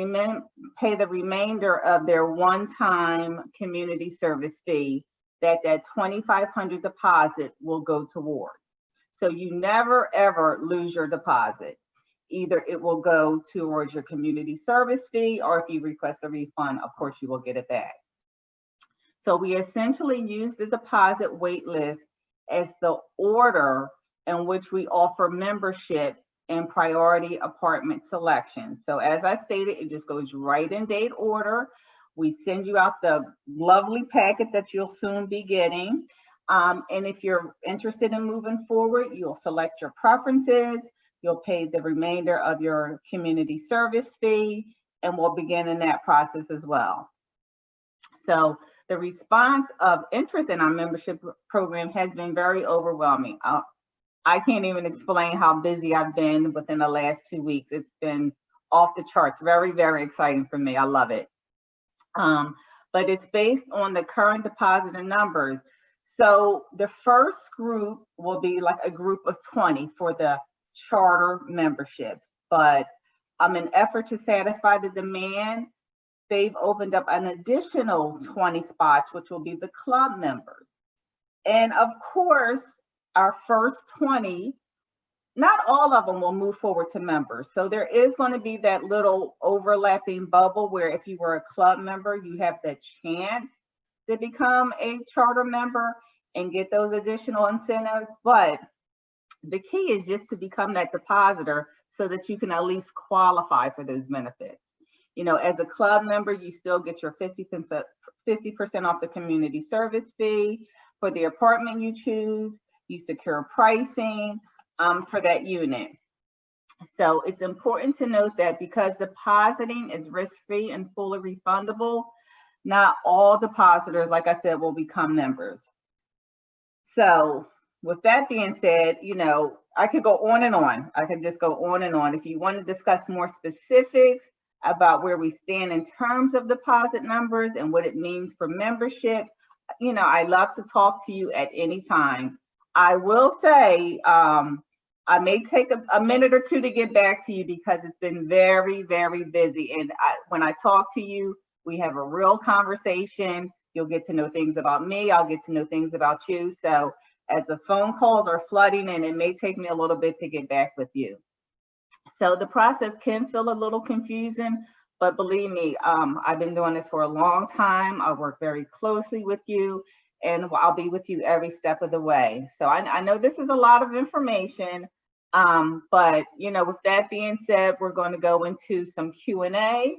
remainder of their one-time community service fee that $2,500 deposit will go towards. So you never, ever lose your deposit. Either it will go towards your community service fee, or if you request a refund, of course, you will get it back. So we essentially use the deposit wait list as the order in which we offer membership and priority apartment selection. So as I stated, it just goes right in date order. We send you out the lovely packet that you'll soon be getting. And if you're interested in moving forward, you'll select your preferences. You'll pay the remainder of your community service fee, and we'll begin in that process as well. So the response of interest in our membership program has been very overwhelming. I can't even explain how busy I've been within the last 2 weeks. It's been off the charts, very, very exciting for me. I love it. But it's based on the current depositor numbers. So the first group will be like a group of 20 for the charter memberships, but in an effort to satisfy the demand, they've opened up an additional 20 spots, which will be the club members. And of course, our first 20, not all of them will move forward to members. So there is going to be that little overlapping bubble where if you were a club member, you have the chance to become a charter member and get those additional incentives. But the key is just to become that depositor so that you can at least qualify for those benefits. As a club member, you still get your 50% off the community service fee. For the apartment you choose, you secure pricing for that unit. So it's important to note that because depositing is risk-free and fully refundable, not all depositors, like I said, will become members. So with that being said, I could go on and on. I could just go on and on. If you want to discuss more specifics about where we stand in terms of deposit numbers and what it means for membership, I love to talk to you at any time. I will say, I may take a minute or two to get back to you because it's been very, very busy. And when I talk to you, we have a real conversation. You'll get to know things about me. I'll get to know things about you. So as the phone calls are flooding in, it may take me a little bit to get back with you. So the process can feel a little confusing, But believe me, I've been doing this for a long time. I work very closely with you, and I'll be with you every step of the way. So I know this is a lot of information, but with that being said, we're going to go into some Q&A.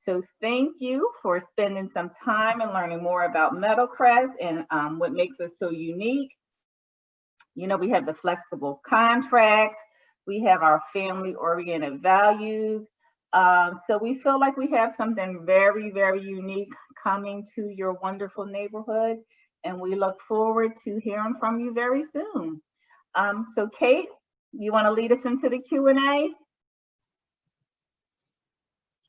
So thank you for spending some time and learning more about Meadowcrest and what makes us so unique. We have the flexible contracts. We have our family-oriented values. So we feel like we have something very, very unique coming to your wonderful neighborhood, and we look forward to hearing from you very soon. So Kate, you want to lead us into the Q&A?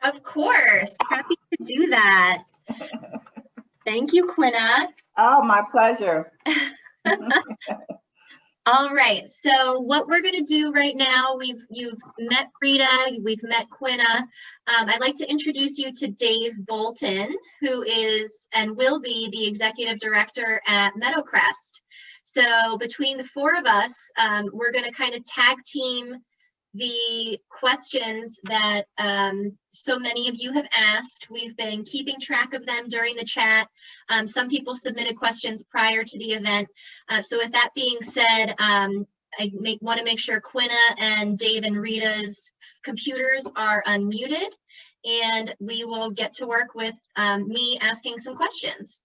Of course, happy to do that. Thank you, Quinna. Oh, my pleasure. All right, so what we're going to do right now, you've met Rita, we've met Quinna. I'd like to introduce you to Dave Bolton, who is and will be the executive director at Meadowcrest. So between the four of us, we're going to kind of tag team the questions that so many of you have asked. We've been keeping track of them during the chat. Some people submitted questions prior to the event. So with that being said, I want to make sure Quinna and Dave and Rita's computers are unmuted, and we will get to work with me asking some questions.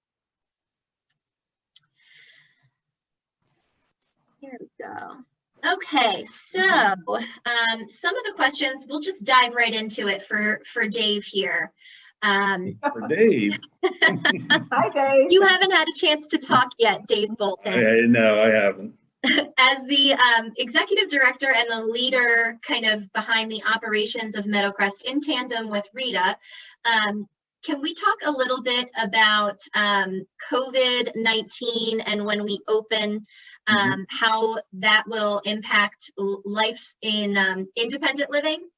Here we go. Okay, so some of the questions, we'll just dive right into it for Dave here. For Dave. Hi, Dave. You haven't had a chance to talk yet, Dave Bolton. No, I haven't. As the executive director and the leader kind of behind the operations of Meadowcrest in tandem with Rita, can we talk a little bit about COVID-19 and when we open, how that will impact life in independent living?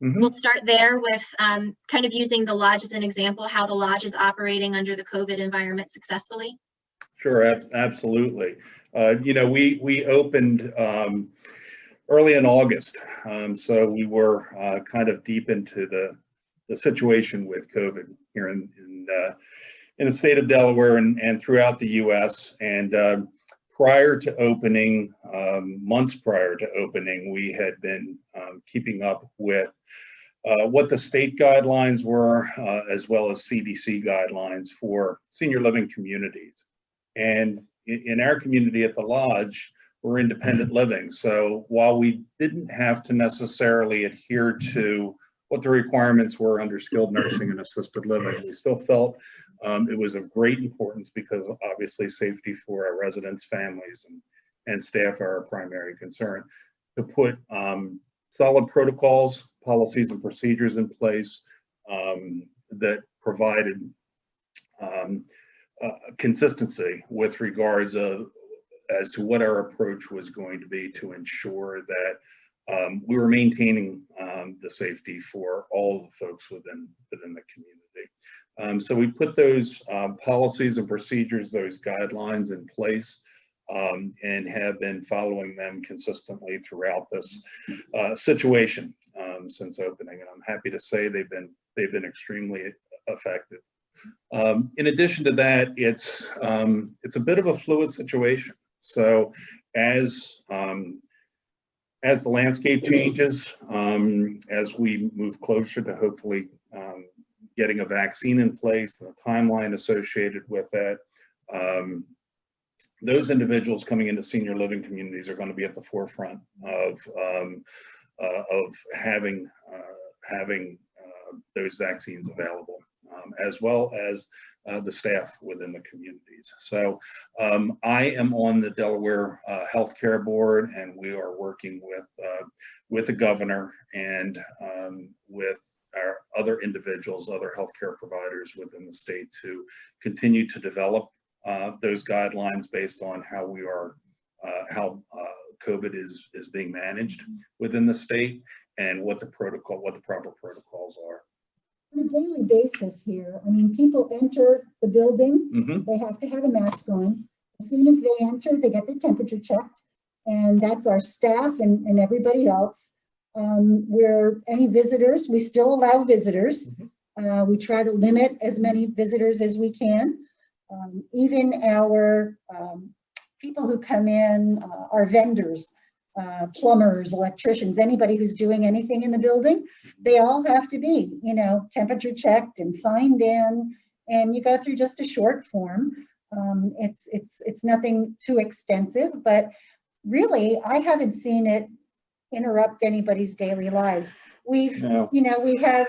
We'll start there with kind of using the lodge as an example, how the lodge is operating under the COVID environment successfully. Sure, absolutely. We opened early in August, so we were kind of deep into the situation with COVID here in the state of Delaware and throughout the U.S. And prior to opening, months prior to opening, we had been keeping up with what the state guidelines were, as well as CDC guidelines for senior living communities. And in our community at the lodge, we're independent living. So while we didn't have to necessarily adhere to what the requirements were under skilled nursing and assisted living, we still felt it was of great importance because obviously safety for our residents, families, and staff are our primary concern, to put solid protocols, policies, and procedures in place that provided consistency with regards as to what our approach was going to be to ensure that we were maintaining the safety for all the folks within the community. So we put those policies and procedures, those guidelines in place, and have been following them consistently throughout this situation since opening. And I'm happy to say they've been extremely effective. In addition to that, it's a bit of a fluid situation. So as the landscape changes, as we move closer to hopefully getting a vaccine in place, the timeline associated with that, those individuals coming into senior living communities are going to be at the forefront of having those vaccines available, as well as the staff within the communities. So I am on the Delaware Healthcare Board, and we are working with the governor and with our other individuals, other healthcare providers within the state to continue to develop those guidelines based on how we are, how COVID is being managed within the state, and what the proper protocols are. On a daily basis here, I mean, people enter the building, they have to have a mask on. As soon as they enter, they get their temperature checked, and that's our staff and everybody else. where any visitors, we still allow visitors. We try to limit as many visitors as we can. Even our people who come in, our vendors, plumbers, electricians, anybody who's doing anything in the building, they all have to be, you know, temperature checked and signed in, and you go through just a short form. It's nothing too extensive, but really, I haven't seen it interrupt anybody's daily lives. We've, No. you know, we have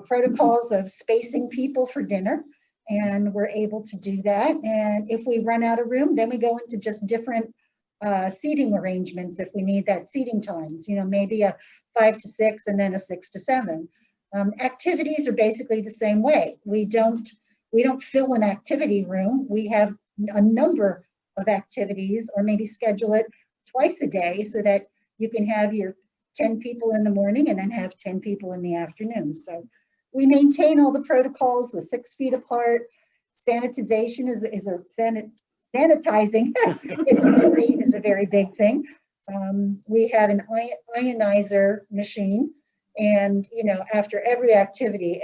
protocols of spacing people for dinner, and we're able to do that. And if we run out of room, then we go into just different seating arrangements if we need that seating times, you know, maybe a 5 to 6 and then a 6 to 7. Activities are basically the same way. We don't fill an activity room. We have a number of activities, or maybe schedule it twice a day so that you can have your 10 people in the morning and then have 10 people in the afternoon. So we maintain all the protocols, the 6 feet apart. Sanitization sanitizing is a very big thing. We have an ionizer machine, and you know, after every activity,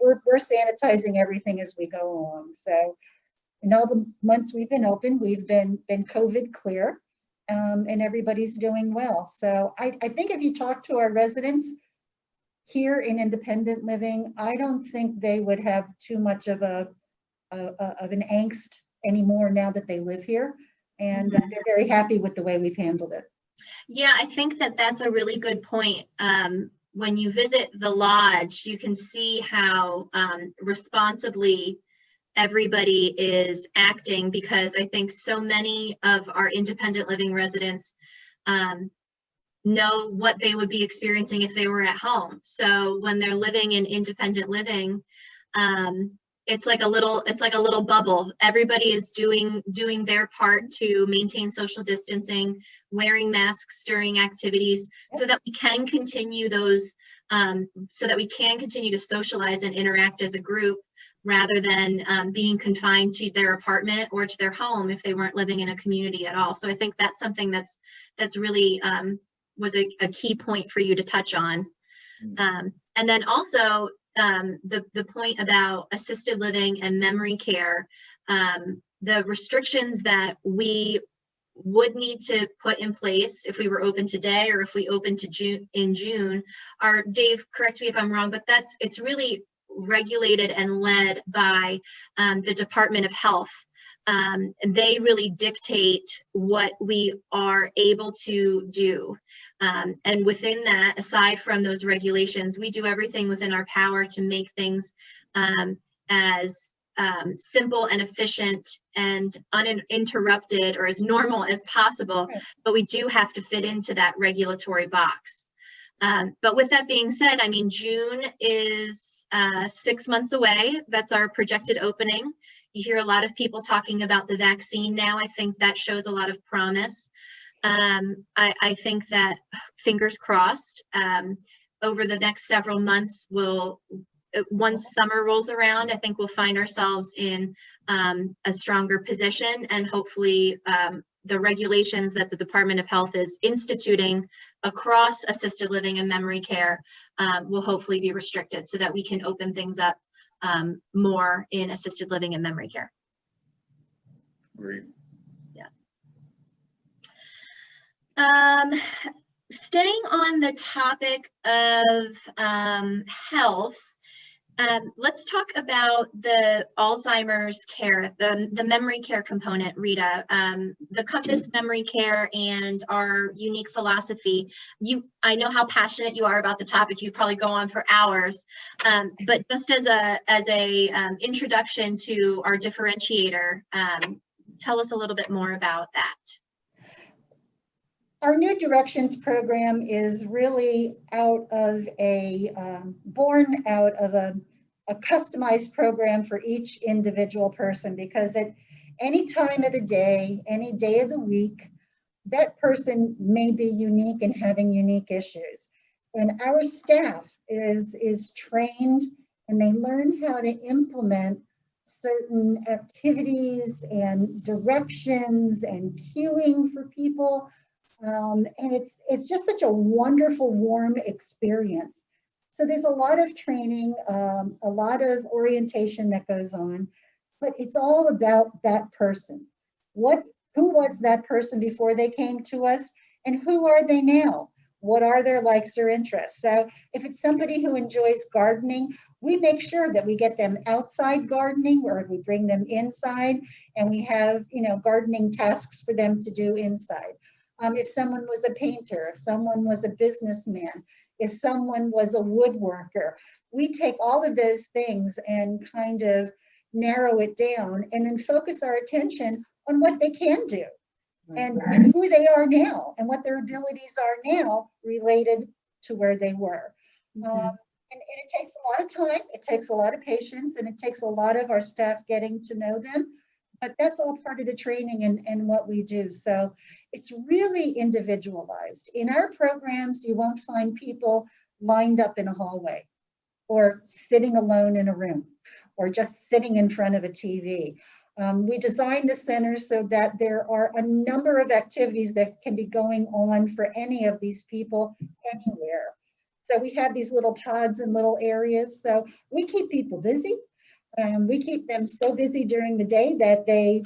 we're sanitizing everything as we go along. So in all the months we've been open, we've been COVID clear, and everybody's doing well. So I think if you talk to our residents here in independent living, I don't think they would have too much of an angst anymore now that they live here, and they're very happy with the way we've handled it. Yeah, I think that that's a really good point. When you visit the lodge, you can see how responsibly everybody is acting, because I think so many of our independent living residents know what they would be experiencing if they were at home. So when they're living in independent living, it's like a little bubble. Everybody is doing their part to maintain social distancing, wearing masks during activities, so that we can continue those, so that we can continue to socialize and interact as a group, rather than being confined to their apartment or to their home if they weren't living in a community at all. So I think that's something that's really was a key point for you to touch on. And then also, the point about assisted living and memory care, the restrictions that we would need to put in place if we were open today, or if we open in June, are, Dave, correct me if I'm wrong, but it's really regulated and led by the Department of Health. They really dictate what we are able to do. And within that, aside from those regulations, we do everything within our power to make things as simple and efficient and uninterrupted, or as normal as possible, but we do have to fit into that regulatory box. But with that being said, I mean, June is 6 months away. That's our projected opening. You hear a lot of people talking about the vaccine now. I think that shows a lot of promise. I think that, fingers crossed, over the next several months, once summer rolls around, I think we'll find ourselves in a stronger position, and hopefully the regulations that the Department of Health is instituting across assisted living and memory care will hopefully be restricted, so that we can open things up more in assisted living and memory care. Great. Staying on the topic of health, let's talk about the Alzheimer's care, the memory care component, Rita. The Compass Memory Care and our unique philosophy. I know how passionate you are about the topic. You probably go on for hours, but just as a introduction to our differentiator, tell us a little bit more about that. Our New Directions program is really born out of a customized program for each individual person, because at any time of the day, any day of the week, that person may be unique and having unique issues. And our staff is trained, and they learn how to implement certain activities and directions and cueing for people And it's just such a wonderful, warm experience. So there's a lot of training, a lot of orientation that goes on, but it's all about that person. Who was that person before they came to us, and who are they now? What are their likes or interests? So if it's somebody who enjoys gardening, we make sure that we get them outside gardening, or we bring them inside, and we have, gardening tasks for them to do inside. If someone was a painter, if someone was a businessman, if someone was a woodworker, we take all of those things and kind of narrow it down, and then focus our attention on what they can do and who they are now and what their abilities are now related to where they were. And it takes a lot of time, it takes a lot of patience, and it takes a lot of our staff getting to know them. But that's all part of the training and what we do. So it's really individualized. In our programs, you won't find people lined up in a hallway or sitting alone in a room or just sitting in front of a TV. We designed the center so that there are a number of activities that can be going on for any of these people anywhere. So we have these little pods and little areas. So we keep people busy. We keep them so busy during the day that they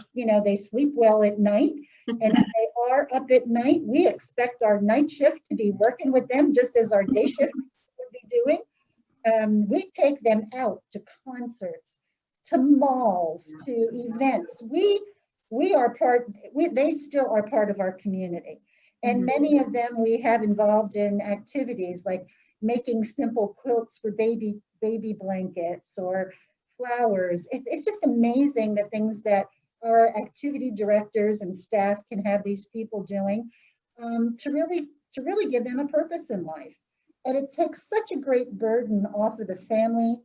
sleep well at night. And if they are up at night, we expect our night shift to be working with them just as our day shift would be doing. We take them out to concerts, to malls, to events. They still are part of our community. And many of them we have involved in activities like making simple quilts for baby blankets or flowers. It's just amazing the things that our activity directors and staff can have these people doing to really give them a purpose in life. And it takes such a great burden off of the family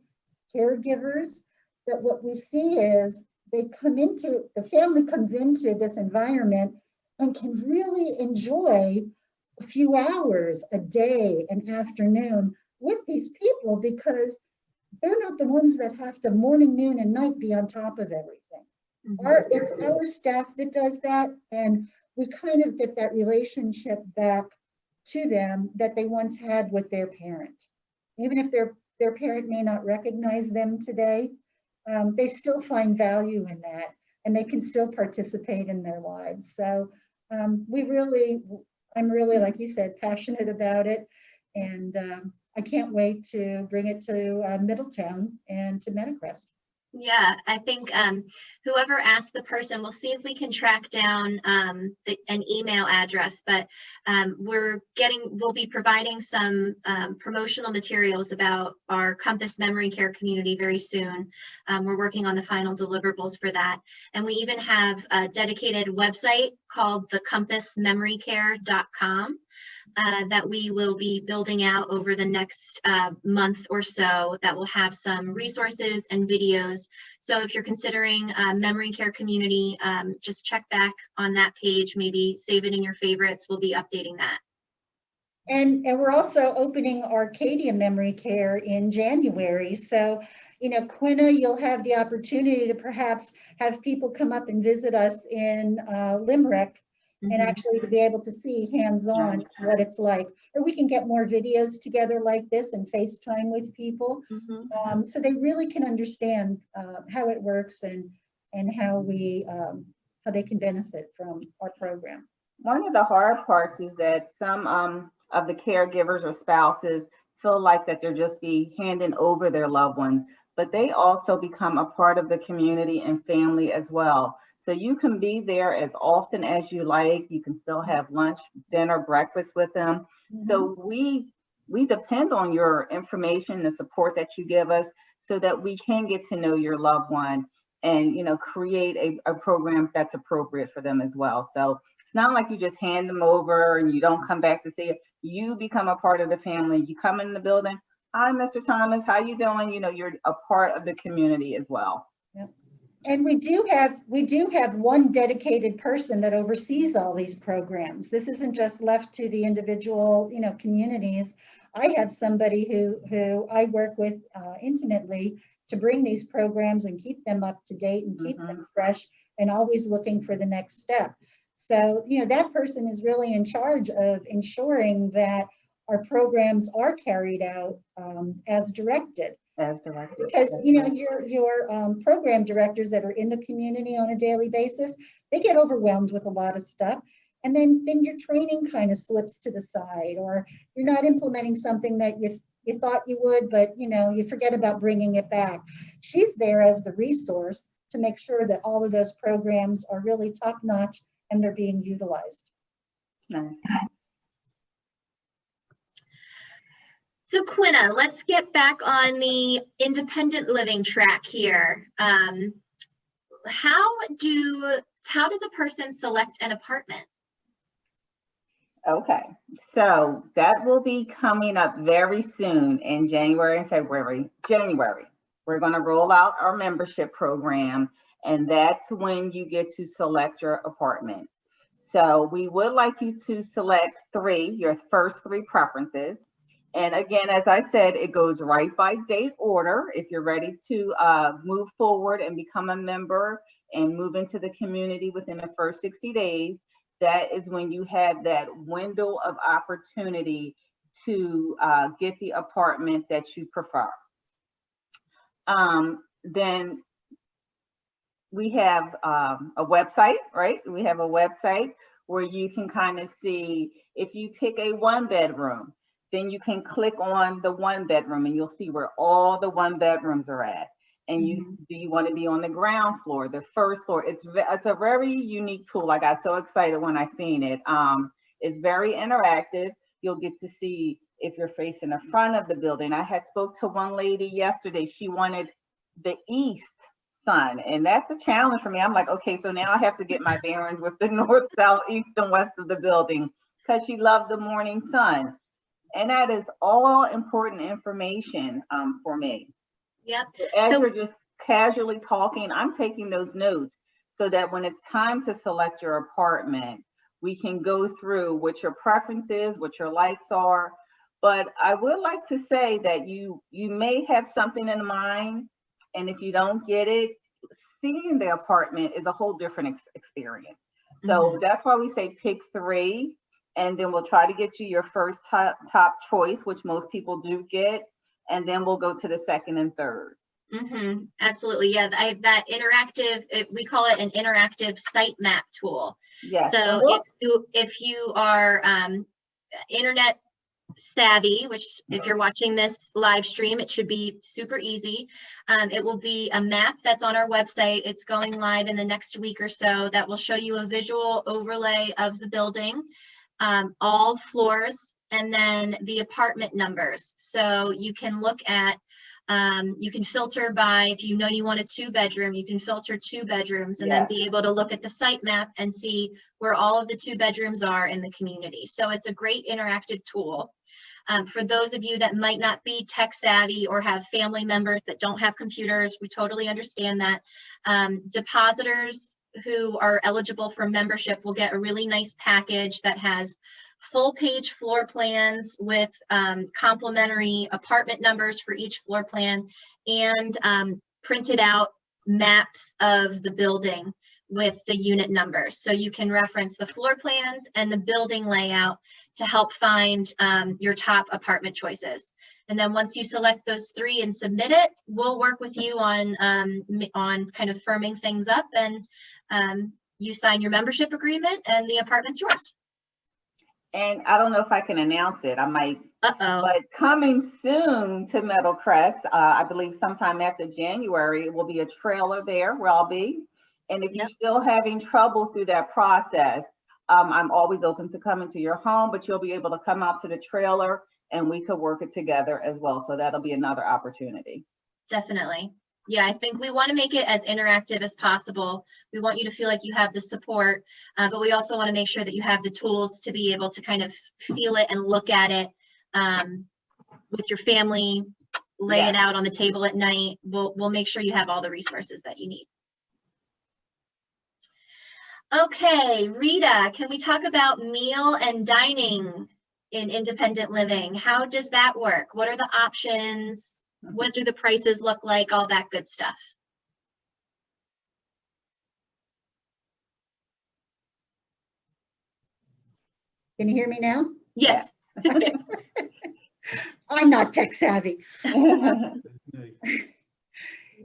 caregivers that what we see is the family comes into this environment and can really enjoy a few hours a day, an afternoon with these people, because they're not the ones that have to morning, noon, and night be on top of everything. It's our staff that does that, and we kind of get that relationship back to them that they once had with their parent. Even if their parent may not recognize them today, they still find value in that, and they can still participate in their lives. So I'm really, like you said, passionate about it, and I can't wait to bring it to Middletown and to Meadowcrest. Yeah, I think whoever asked the person, we'll see if we can track down an email address, but we'll be providing some promotional materials about our Compass Memory Care community very soon. We're working on the final deliverables for that. And we even have a dedicated website called thecompassmemorycare.com. That we will be building out over the next month or so, that will have some resources and videos. So if you're considering memory care community, just check back on that page, maybe save it in your favorites. We'll be updating that. And we're also opening Arcadia Memory Care in January. So, Quinna, you'll have the opportunity to perhaps have people come up and visit us in Limerick, and actually to be able to see hands-on what it's like. Or we can get more videos together like this and FaceTime with people, so they really can understand how it works and how they can benefit from our program. One of the hard parts is that some of the caregivers or spouses feel like that they're just be handing over their loved ones, but they also become a part of the community and family as well. So you can be there as often as you like. You can still have lunch, dinner, breakfast with them. So we depend on your information, the support that you give us, so that we can get to know your loved one and create a program that's appropriate for them as well. So it's not like you just hand them over and you don't come back to see it. You become a part of the family. You come in the building. Hi, Mr. Thomas, how you doing? You're a part of the community as well. Yep. And we do have one dedicated person that oversees all these programs. This isn't just left to the individual, communities. I have somebody who I work with intimately to bring these programs and keep them up to date and keep them fresh and always looking for the next step. So, that person is really in charge of ensuring that our programs are carried out as directed. As directed. Because, your program directors that are in the community on a daily basis, they get overwhelmed with a lot of stuff. And then your training kind of slips to the side, or you're not implementing something that you thought you would, but you forget about bringing it back. She's there as the resource to make sure that all of those programs are really top notch and they're being utilized. Nice. So Quinna, let's get back on the independent living track here. How does a person select an apartment? Okay, so that will be coming up very soon in January and February. January, we're going to roll out our membership program, and that's when you get to select your apartment. So we would like you to select your first three preferences. And again, as I said, it goes right by date order. If you're ready to move forward and become a member and move into the community within the first 60 days, that is when you have that window of opportunity to get the apartment that you prefer. Then we have a website, right? We have a website where you can kind of see if you pick a 1-bedroom, then you can click on the 1-bedroom and you'll see where all the 1-bedrooms are at. And do you want to be on the ground floor, the first floor? It's a very unique tool. I got so excited when I seen it. It's very interactive. You'll get to see if you're facing the front of the building. I had spoke to one lady yesterday. She wanted the east sun, and that's a challenge for me. I'm like, okay, so now I have to get my bearings with the north, south, east, and west of the building, because she loved the morning sun. And that is all important information for me. Yep. As we're just casually talking, I'm taking those notes so that when it's time to select your apartment, we can go through what your preference is, what your likes are. But I would like to say that you may have something in mind, and if you don't get it, seeing the apartment is a whole different experience. So that's why we say pick 3, and then we'll try to get you your first top choice, which most people do get. And then we'll go to the second and third. Absolutely. Yeah. That interactive, we call it an interactive site map tool. Yes. So if you are internet savvy, which if you're watching this live stream, it should be super easy. It will be a map that's on our website. It's going live in the next week or so that will show you a visual overlay of the building, all floors, and then the apartment numbers. So you can look at, you can filter by, if you know you want a 2-bedroom, you can filter 2 bedrooms and then be able to look at the site map and see where all of the 2 bedrooms are in the community. So it's a great interactive tool. For those of you that might not be tech savvy or have family members that don't have computers, we totally understand that. Depositors who are eligible for membership will get a really nice package that has full page floor plans with complimentary apartment numbers for each floor plan, and printed out maps of the building with the unit numbers. So you can reference the floor plans and the building layout to help find your top apartment choices. And then once you select those 3 and submit it, we'll work with you on kind of firming things up, and you sign your membership agreement and the apartment's yours. And I don't know if I can announce it. I might. But coming soon to Meadowcrest, I believe sometime after January, it will be a trailer there where I'll be. And if you're still having trouble through that process, I'm always open to coming to your home, but you'll be able to come out to the trailer and we could work it together as well. So that'll be another opportunity. Definitely. Yeah, I think we want to make it as interactive as possible. We want you to feel like you have the support, but we also want to make sure that you have the tools to be able to kind of feel it and look at it with your family, lay it out on the table at night. We'll make sure you have all the resources that you need. Okay, Rita, can we talk about meal and dining in independent living? How does that work? What are the options? What do the prices look like? All that good stuff. Can you hear me now? Yes. I'm not tech savvy.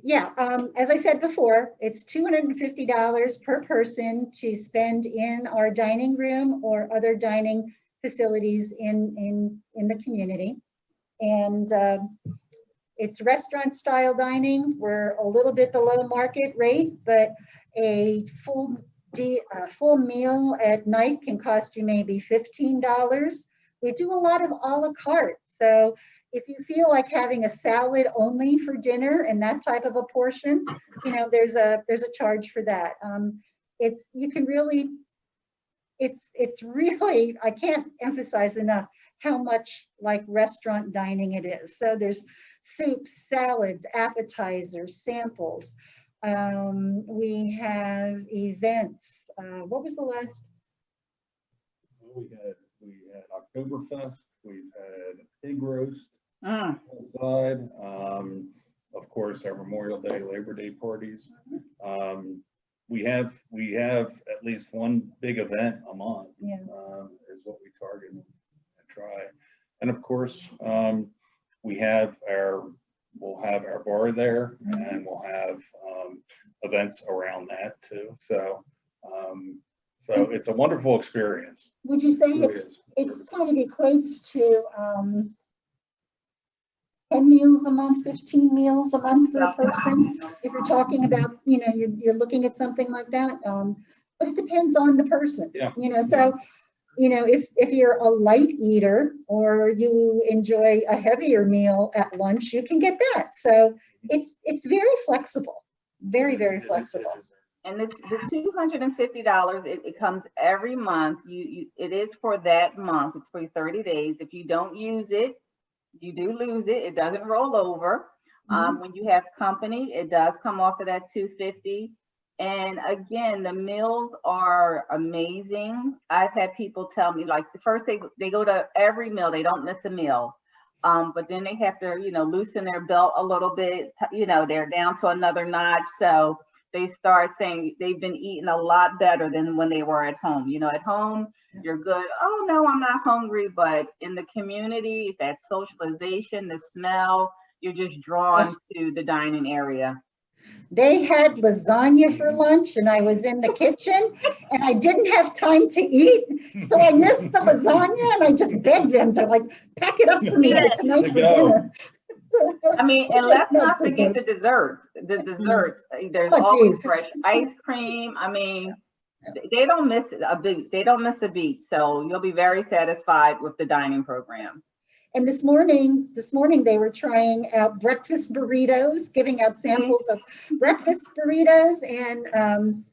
Yeah, as I said before, it's $250 per person to spend in our dining room or other dining facilities in the community. And it's restaurant style dining. We're a little bit below market rate, but a full meal at night can cost you maybe $15. We do a lot of a la carte. So if you feel like having a salad only for dinner and that type of a portion, you know, there's a charge for that. It's really, I can't emphasize enough how much like restaurant dining it is. So there's soups, salads, appetizers, samples. We have events. What was the last? We had Oktoberfest. We've had pig roast Mm. outside. Of course, our Memorial Day, Labor Day parties. We have at least one big event a month. Yeah. Is what we target and try. And of course, we'll have our bar there, and we'll have events around that too. So it's a wonderful experience. Would you say Really it's is. kind of equates to 10 meals a month, 15 meals a month for a person? If you're talking about, you know, you're looking at something like that. But it depends on the person. Yeah. You know, so, you know, if you're a light eater or you enjoy a heavier meal at lunch, you can get that. So it's very flexible, very, very flexible. And the $250, it comes every month. It is for that month. It's for 30 days. If you don't use it, you do lose it. It doesn't roll over. When you have company, it does come off of that $250. And again, the meals are amazing. I've had people tell me, like, the first they go to every meal, they don't miss a meal. But then they have to, you know, loosen their belt a little bit. You know, they're down to another notch. So they start saying they've been eating a lot better than when they were at home. You know, at home, you're good. Oh, no, I'm not hungry. But in the community, that socialization, the smell, you're just drawn to the dining area. They had lasagna for lunch and I was in the kitchen and I didn't have time to eat. So I missed the lasagna and I just begged them to like pack it up for me tonight for dinner. I mean, and let's not forget the desserts. The desserts, there's always fresh ice cream. I mean, they don't miss a beat. They don't miss a beat. So you'll be very satisfied with the dining program. And this morning they were trying out breakfast burritos, giving out samples of breakfast burritos and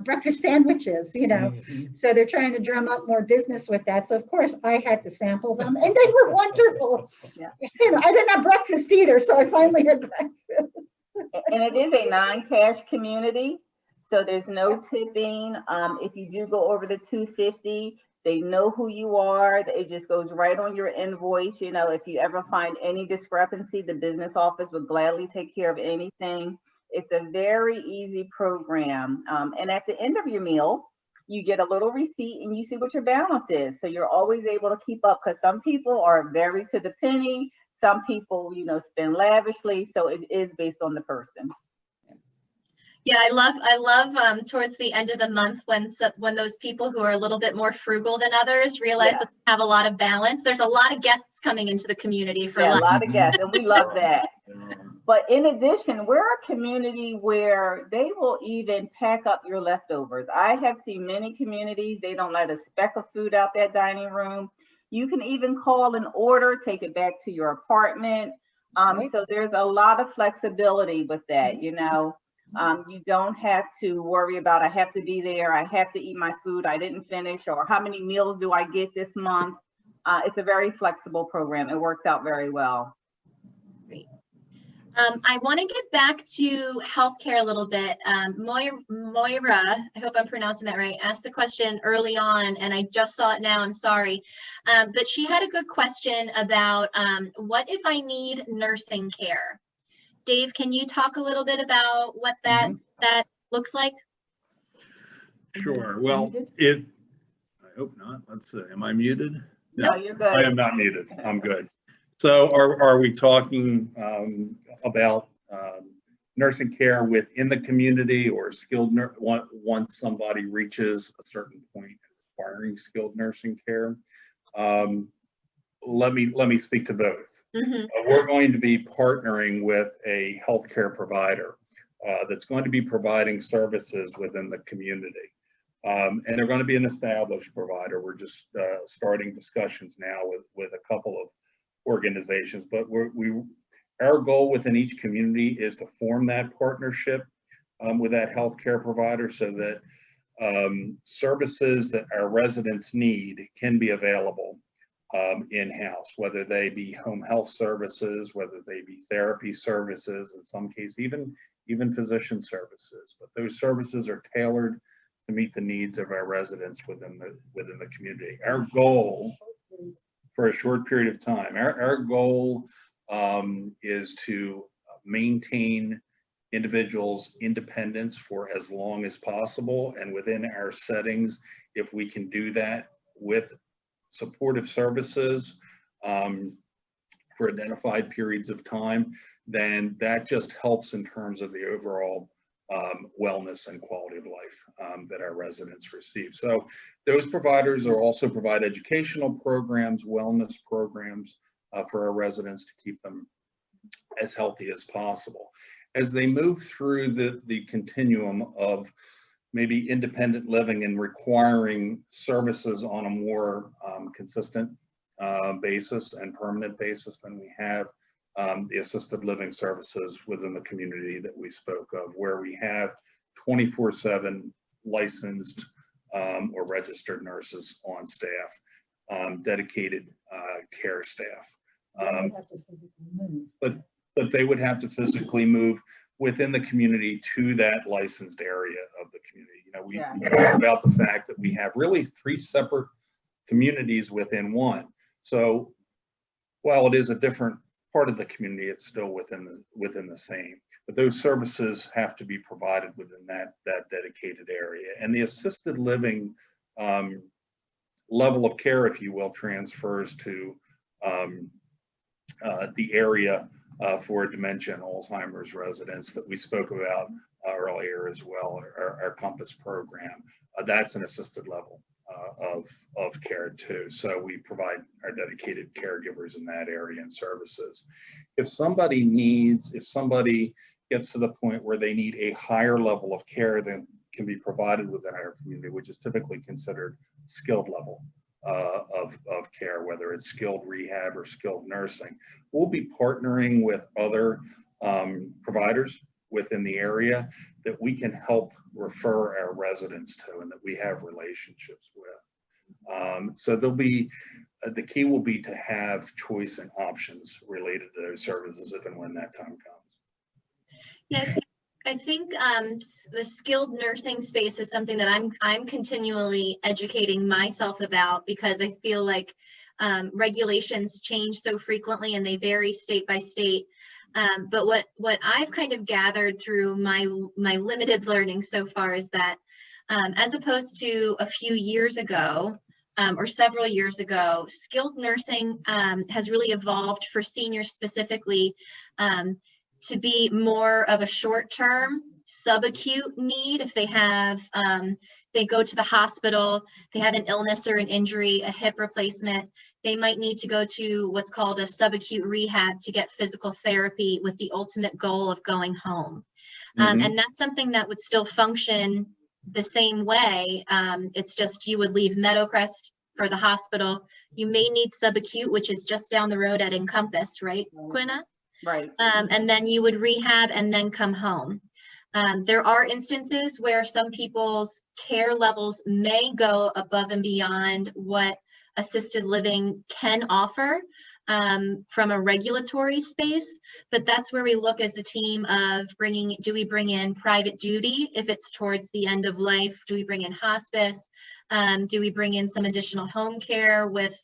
breakfast sandwiches, you know. So they're trying to drum up more business with that. So of course I had to sample them and they were wonderful. Yeah. You know, I didn't have breakfast either, so I finally had breakfast. And it is a non-cash community, so there's no tipping. If you do go over the $250, they know who you are. It just goes right on your invoice. You know, if you ever find any discrepancy, the business office would gladly take care of anything. It's a very easy program. And at the end of your meal, you get a little receipt and you see what your balance is. So you're always able to keep up, because some people are very to the penny. Some people, you know, spend lavishly. So it is based on the person. Yeah, I love towards the end of the month when those people who are a little bit more frugal than others realize that they have a lot of balance. There's a lot of guests coming into the community for a lunch. lot of guests, and we love that. But in addition, we're a community where they will even pack up your leftovers. I have seen many communities, they don't let a speck of food out that dining room. You can even call an order, take it back to your apartment. So there's a lot of flexibility with that, you know. You don't have to worry about, I have to be there, I have to eat my food, I didn't finish, or how many meals do I get this month? It's a very flexible program. It works out very well. Great. I want to get back to healthcare a little bit. Moira, I hope I'm pronouncing that right, asked the question early on, and I just saw it now, I'm sorry. But she had a good question about what if I need nursing care? Dave, can you talk a little bit about what that looks like? Sure. Well, hope not. Let's see. Am I muted? No, you're good. I am not muted. I'm good. So are we talking about nursing care within the community, or skilled once somebody reaches a certain point requiring skilled nursing care? Let me speak to both. We're going to be partnering with a healthcare provider that's going to be providing services within the community. And they're going to be an established provider. We're just starting discussions now with a couple of organizations, but our goal within each community is to form that partnership with that healthcare provider so that services that our residents need can be available in-house, whether they be home health services, whether they be therapy services, in some cases even physician services. But those services are tailored to meet the needs of our residents within the community. Our goal for a short period of time, our goal is to maintain individuals' independence for as long as possible, and within our settings, if we can do that with supportive services for identified periods of time, then that just helps in terms of the overall wellness and quality of life that our residents receive. So those providers are also provide educational programs, wellness programs for our residents to keep them as healthy as possible. As they move through the continuum of maybe independent living and requiring services on a more consistent basis and permanent basis than we have the assisted living services within the community that we spoke of, where we have 24/7 licensed or registered nurses on staff, dedicated care staff. But they would have to physically move within the community to that licensed area of the community. You know, we talk about the fact that we have really 3 separate communities within one. So while it is a different part of the community, it's still within the same. But those services have to be provided within that dedicated area. And the assisted living level of care, if you will, transfers to the area for dementia and Alzheimer's residents that we spoke about earlier as well, our Compass program. That's an assisted level of care too. So we provide our dedicated caregivers in that area and services. If somebody gets to the point where they need a higher level of care than can be provided within our community, which is typically considered skilled level of care, whether it's skilled rehab or skilled nursing, we'll be partnering with other providers within the area that we can help refer our residents to and that we have relationships with. So there'll be, the key will be to have choice and options related to those services if and when that time comes. Yeah, I think the skilled nursing space is something that I'm continually educating myself about, because I feel like regulations change so frequently and they vary state by state. But what I've kind of gathered through my limited learning so far is that as opposed to a few years ago or several years ago, skilled nursing has really evolved for seniors specifically to be more of a short-term subacute need. If they have, they go to the hospital, they have an illness or an injury, a hip replacement, they might need to go to what's called a subacute rehab to get physical therapy with the ultimate goal of going home. And that's something that would still function the same way. It's just you would leave Meadowcrest for the hospital. You may need subacute, which is just down the road at Encompass, right, Quinna? Right. And then you would rehab and then come home. There are instances where some people's care levels may go above and beyond what assisted living can offer from a regulatory space, but that's where we look as a team of do we bring in private duty if it's towards the end of life? Do we bring in hospice? Do we bring in some additional home care with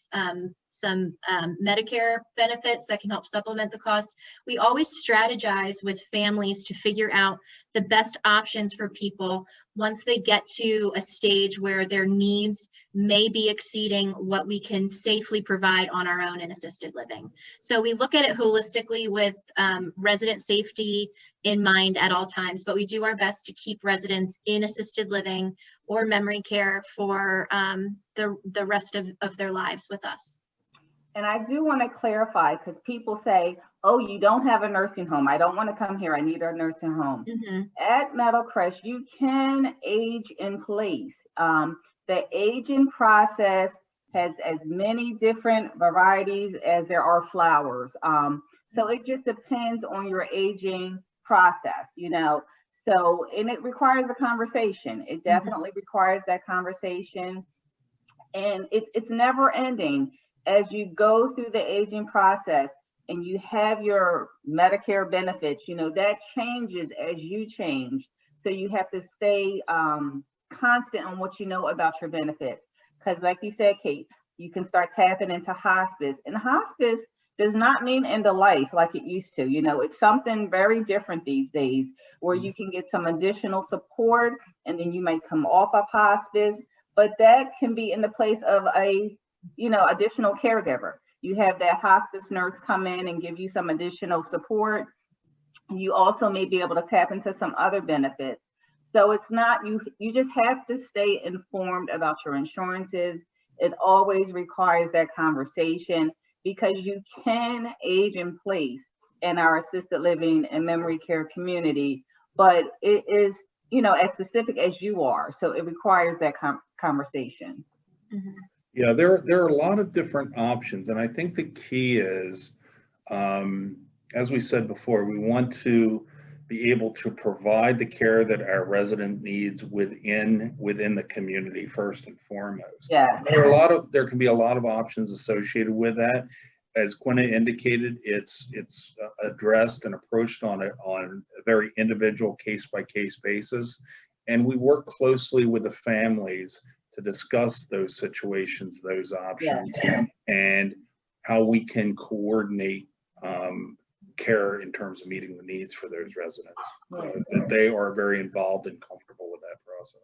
some Medicare benefits that can help supplement the cost. We always strategize with families to figure out the best options for people once they get to a stage where their needs may be exceeding what we can safely provide on our own in assisted living. So we look at it holistically with resident safety in mind at all times, but we do our best to keep residents in assisted living or memory care for the rest of their lives with us. And I do want to clarify, because people say, oh, you don't have a nursing home. I don't want to come here. I need a nursing home. Mm-hmm. At Meadowcrest, you can age in place. The aging process has as many different varieties as there are flowers. So it just depends on your aging process, you know. So, and it requires a conversation. It definitely requires that conversation. And it's never ending. As you go through the aging process and you have your Medicare benefits, you know, that changes as you change. So you have to stay constant on what you know about your benefits. Because like you said, Kate, you can start tapping into hospice. And hospice does not mean end of life like it used to. You know, it's something very different these days where you can get some additional support and then you might come off of hospice. But that can be in the place of a, you know, additional caregiver. You have that hospice nurse come in and give you some additional support. You also may be able to tap into some other benefits. So it's not, you just have to stay informed about your insurances. It always requires that conversation because you can age in place in our assisted living and memory care community, but it is, you know, as specific as you are. So it requires that conversation. Mm-hmm. Yeah, there are a lot of different options, and I think the key is, as we said before, we want to be able to provide the care that our resident needs within the community first and foremost. Yeah. There can be a lot of options associated with that. As Quinna indicated, it's addressed and approached on a very individual case-by-case basis, and we work closely with the families to discuss those situations, those options, and how we can coordinate care in terms of meeting the needs for those residents. That they are very involved and comfortable with that process.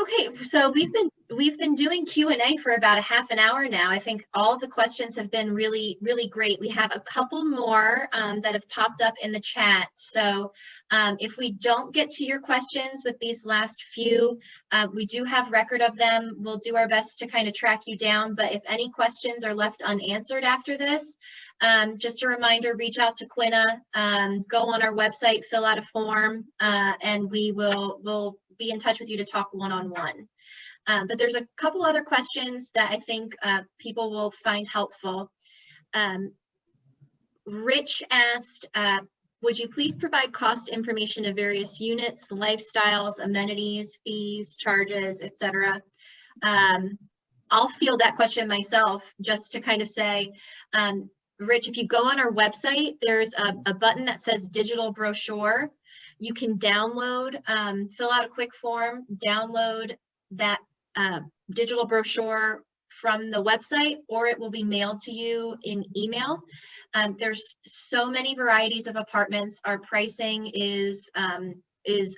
Okay, so we've been doing Q&A for about a half an hour now. I think all the questions have been really, really great. We have a couple more that have popped up in the chat. So if we don't get to your questions with these last few, we do have record of them. We'll do our best to kind of track you down. But if any questions are left unanswered after this, just a reminder, reach out to Quinna, go on our website, fill out a form, and we'll be in touch with you to talk one-on-one. But there's a couple other questions that I think people will find helpful. Rich asked, would you please provide cost information of various units, lifestyles, amenities, fees, charges, etc.? I'll field that question myself just to kind of say, Rich, if you go on our website, there's a button that says digital brochure. You can download, fill out a quick form, download that digital brochure from the website, or it will be mailed to you in email. There's so many varieties of apartments. Our pricing is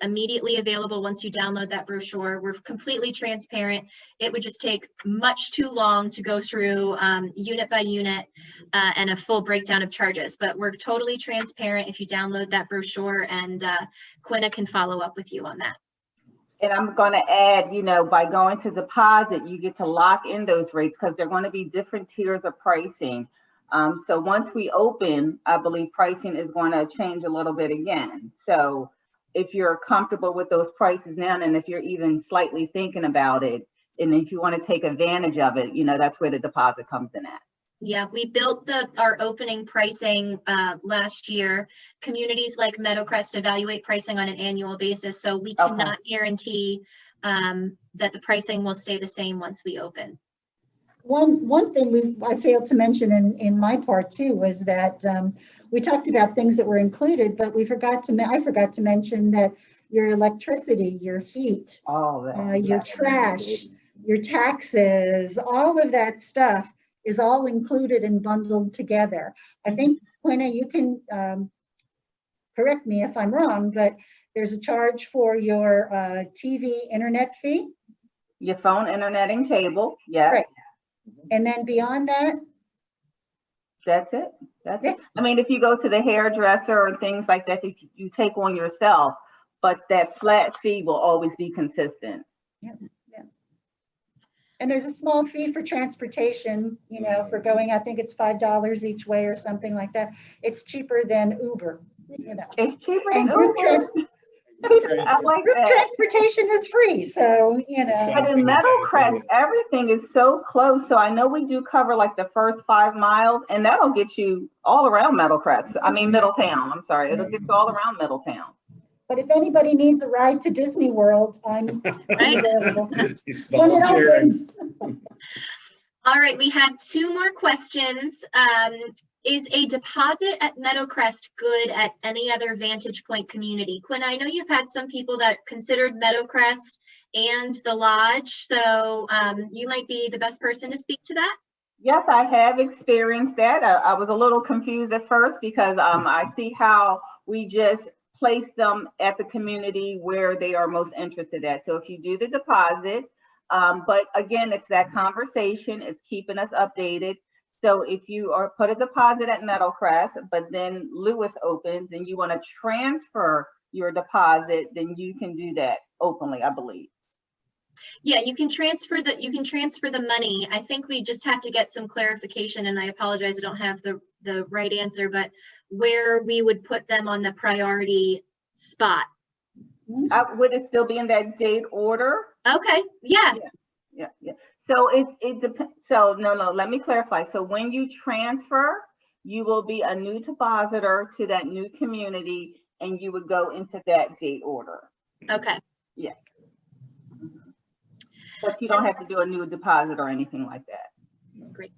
immediately available once you download that brochure. We're completely transparent. It would just take much too long to go through unit by unit and a full breakdown of charges, but we're totally transparent if you download that brochure, and Quinna can follow up with you on that. And I'm going to add, you know, by going to deposit, you get to lock in those rates because they're going to be different tiers of pricing. So once we open, I believe pricing is going to change a little bit again. So if you're comfortable with those prices now, and if you're even slightly thinking about it, and if you want to take advantage of it, you know, that's where the deposit comes in at. Yeah, we built our opening pricing last year. Communities like Meadowcrest evaluate pricing on an annual basis, so we cannot guarantee that the pricing will stay the same once we open. One thing I failed to mention in my part too was that we talked about things that were included, but I forgot to mention that your electricity, your heat, your trash, your taxes, all of that stuff is all included and bundled together. I think, Quinna, you can correct me if I'm wrong, but there's a charge for your TV internet fee. Your phone, internet, and cable, yes. Right. And then beyond that, That's it. That's it. I mean, if you go to the hairdresser or things like that, you take on yourself, but that flat fee will always be consistent. and there's a small fee for transportation, you know, for going, I think it's $5 each way or something like that. It's cheaper than Uber, you know. It's cheaper than And group Uber. I like Group that. transportation is free, so, you know. But in Meadowcrest, everything is so close. So I know we do cover like the first 5 miles, and that'll get you all around Meadowcrest. I mean, Middletown. I'm sorry. It'll get you all around Middletown. But if anybody needs a ride to Disney World, I'm Right. available. He's When it volunteering. opens. All right, we have 2 more questions. Is a deposit at Meadowcrest good at any other Vantage Point community? Quinn, I know you've had some people that considered Meadowcrest and the lodge, so you might be the best person to speak to that. Yes, I have experienced that. I was a little confused at first because I see how we just place them at the community where they are most interested at. So if you do the deposit, but again, it's that conversation, it's keeping us updated. So if you are put a deposit at Meadowcrest, but then Lewis opens and you want to transfer your deposit, then you can do that openly, I believe. Yeah, you can transfer the money. I think we just have to get some clarification, and I apologize, I don't have the right answer, but where we would put them on the priority spot. Would it still be in that date order? Okay, yeah. Yeah. So it depends. So no, let me clarify. So when you transfer, you will be a new depositor to that new community, and you would go into that date order. Okay. Yeah. But you don't have to do a new deposit or anything like that. Great.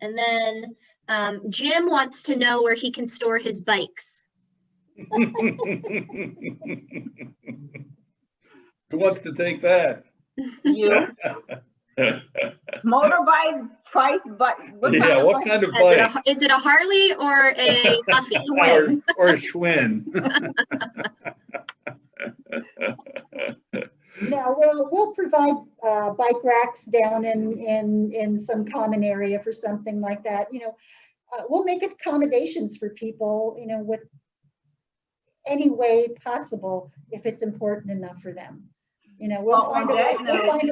And then Jim wants to know where he can store his bikes. Who wants to take that? You motorbike, trike, but Yeah, what kind of bike? Is it a Harley or a Huffy? Or a Schwinn? No, we'll provide bike racks down in some common area for something like that. You know, we'll make accommodations for people, you know, with any way possible if it's important enough for them. You know, we'll find a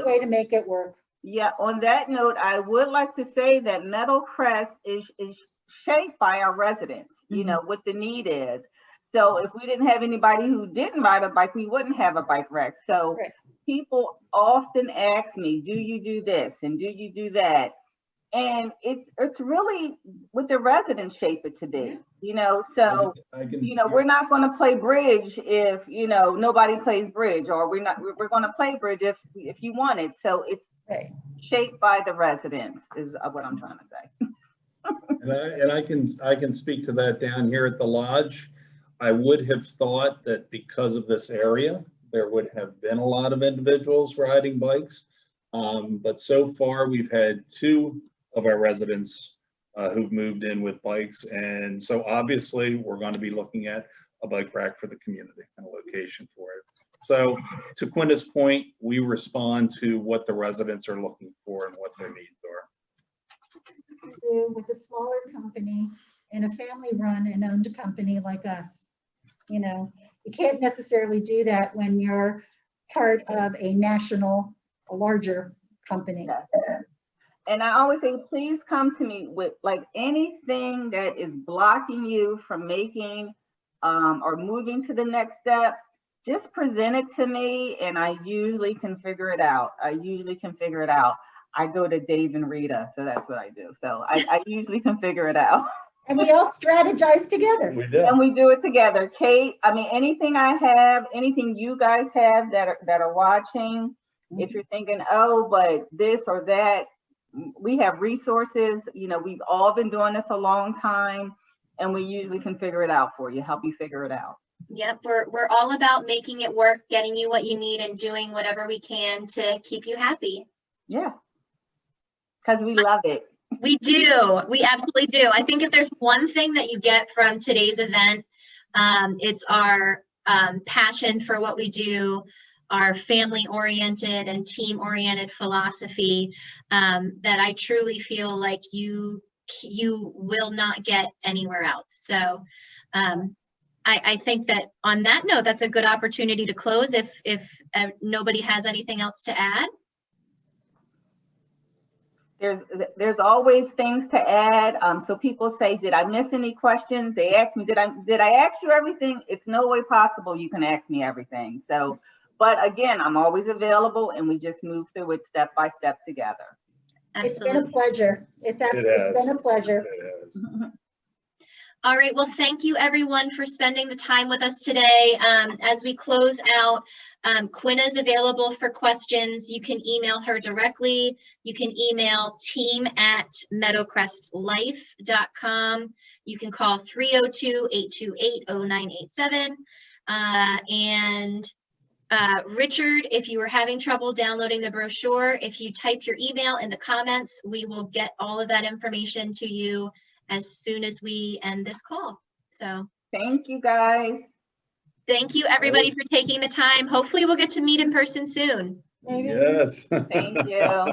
way to make it work. Yeah, on that note, I would like to say that Meadowcrest is shaped by our residents, you know, what the need is. So if we didn't have anybody who didn't ride a bike, we wouldn't have a bike rack. So people often ask me, do you do this and do you do that? And it's really what the residents shape it to be, you know. So you know, we're not going to play bridge if, you know, nobody plays bridge, or we're going to play bridge if you want it. So it's shaped by the residents is what I'm trying to say. And I can speak to that down here at the lodge. I would have thought that because of this area, there would have been a lot of individuals riding bikes. But so far we've had 2 of our residents who've moved in with bikes. And so obviously we're going to be looking at a bike rack for the community and a location for it. So to Quinta's point, we respond to what the residents are looking for and what their needs are. With a smaller company and a family run and owned company like us, you know, you can't necessarily do that when you're part of a larger company. And I always say, please come to me with like anything that is blocking you from making or moving to the next step. Just present it to me, and I usually can figure it out. I go to Dave and Rita, so that's what I do. So I usually can figure it out. And we all strategize together. We do. And we do it together. Kate, I mean, anything I have, anything you guys have that are watching, if you're thinking, oh, but this or that, we have resources. You know, we've all been doing this a long time, and we usually can figure it out for you, help you figure it out. Yep, we're all about making it work, getting you what you need, and doing whatever we can to keep you happy. Yeah. Because we love it. We do. We absolutely do. I think if there's one thing that you get from today's event, it's our passion for what we do, our family-oriented and team-oriented philosophy that I truly feel like you will not get anywhere else. So I think that on that note, that's a good opportunity to close if nobody has anything else to add. There's always things to add. So people say, did I miss any questions? They ask me, did I ask you everything? It's no way possible you can ask me everything. So, but again, I'm always available, and we just move through it step by step together. It's been a Absolutely. pleasure. It's been a pleasure. It is. All right. Well, thank you everyone for spending the time with us today. As we close out, Quinna is available for questions. You can email her directly. You can email team@meadowcrestlife.com. You can call 302-828-0987. And Richard, if you were having trouble downloading the brochure, if you type your email in the comments, we will get all of that information to you as soon as we end this call. So Thank you, guys. thank you everybody for taking the time. Hopefully we'll get to meet in person soon. Maybe. Yes. Thank you.